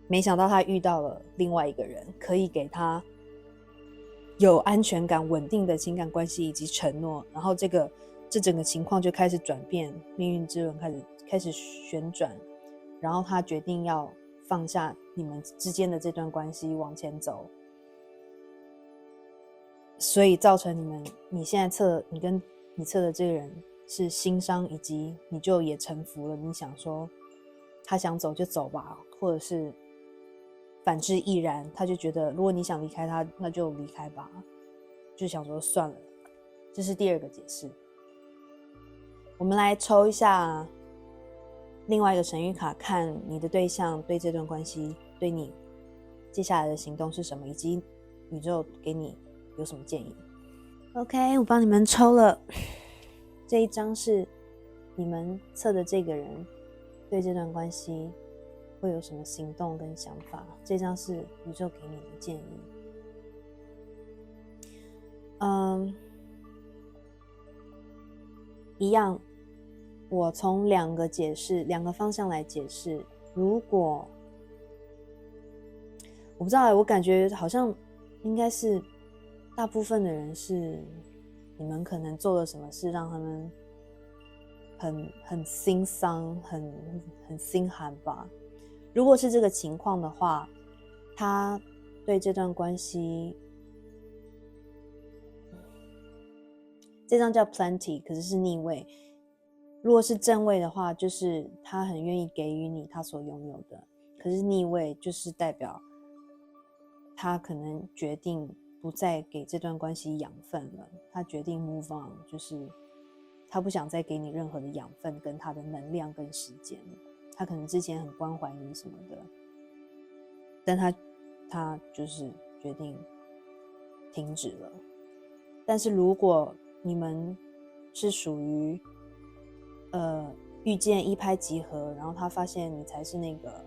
没想到他遇到了另外一个人，可以给他有安全感、稳定的情感关系以及承诺，然后这整个情况就开始转变，命运之轮开始旋转，然后他决定要放下你们之间的这段关系往前走，所以造成你现在你跟你测的这个人是心伤，以及你就也臣服了，你想说他想走就走吧，或者是反之亦然，他就觉得如果你想离开他，那就离开吧，就想说算了。这是第二个解释。我们来抽一下另外一个神谕卡，看你的对象对这段关系，对你接下来的行动是什么，以及宇宙给你有什么建议。 OK， 我帮你们抽了这一张，是你们测的这个人对这段关系会有什么行动跟想法，这张是宇宙给你的建议。一样，我从两个方向来解释。如果我不知道，我感觉好像应该是大部分的人是你们可能做了什么事让他们很心伤，很心寒吧。如果是这个情况的话，他对这段关系，这张叫 plenty， 可是是逆位。如果是正位的话，就是他很愿意给予你他所拥有的，可是逆位就是代表他可能决定不再给这段关系养分了，他决定 move on， 就是他不想再给你任何的养分跟他的能量跟时间。他可能之前很关怀你什么的，但他就是决定停止了。但是如果你们是属于遇见一拍即合，然后他发现你才是那个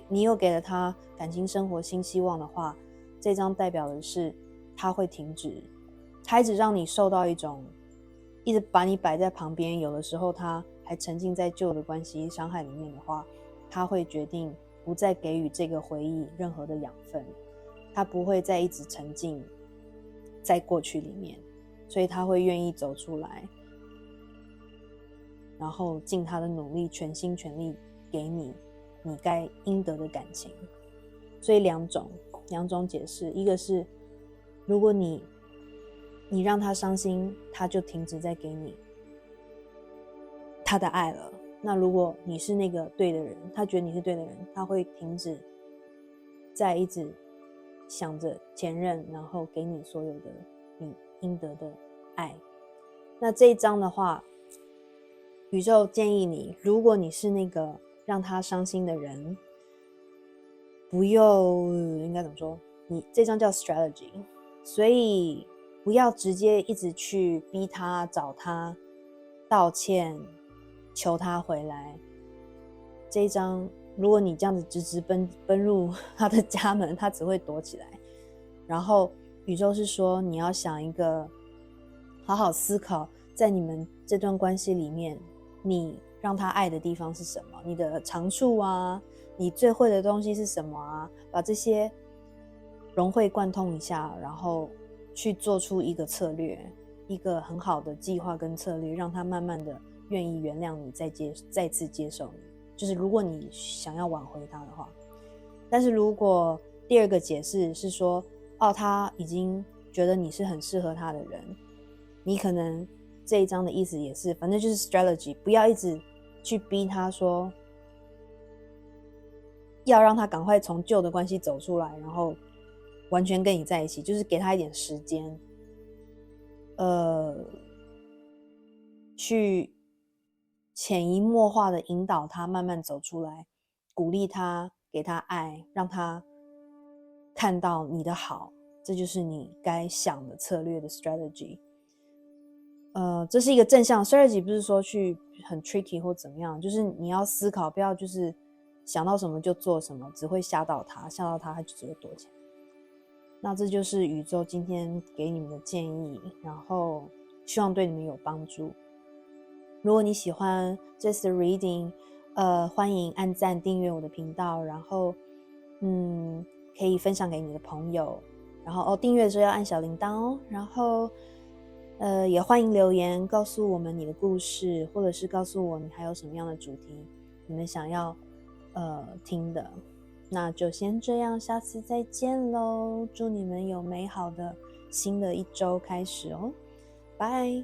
你又给了他感情生活新希望的话，这张代表的是他会停止，他一直让你受到一直把你摆在旁边，有的时候他还沉浸在旧的关系伤害里面的话，他会决定不再给予这个回忆任何的养分，他不会再一直沉浸在过去里面，所以他会愿意走出来，然后尽他的努力，全心全力给你该应得的感情。所以两种解释，一个是如果你让他伤心，他就停止再给你他的爱了。那如果你是那个对的人，他觉得你是对的人，他会停止再一直想着前任，然后给你所有的你应得的爱。那这一章的话，宇宙建议你，如果你是那个让他伤心的人，不用应该怎么说，你这张叫 strategy， 所以不要直接一直去逼他，找他道歉，求他回来。这一张如果你这样子直直奔入他的家门，他只会躲起来。然后宇宙是说，你要想一个好好思考，在你们这段关系里面，你让他爱的地方是什么，你的长处啊，你最会的东西是什么啊，把这些融会贯通一下，然后去做出一个策略，一个很好的计划跟策略，让他慢慢的愿意原谅你，再次接受你。就是如果你想要挽回他的话。但是如果第二个解释是说，他已经觉得你是很适合他的人，你可能这一章的意思也是，反正就是 strategy， 不要一直去逼他说要让他赶快从旧的关系走出来，然后完全跟你在一起，就是给他一点时间，去潜移默化的引导他慢慢走出来，鼓励他，给他爱，让他看到你的好，这就是你该想的策略的 strategy。这是一个正向 strategy， 不是说去很 tricky 或怎么样，就是你要思考，不要就是想到什么就做什么，只会吓到他，吓到他就只会躲起来。那这就是宇宙今天给你们的建议，然后希望对你们有帮助。如果你喜欢这次的 reading，欢迎按赞订阅我的频道，然后可以分享给你的朋友，然后订阅的时候要按小铃铛哦，然后也欢迎留言告诉我们你的故事，或者是告诉我你还有什么样的主题你们想要听的。那就先这样，下次再见咯，祝你们有美好的新的一周开始哦，拜。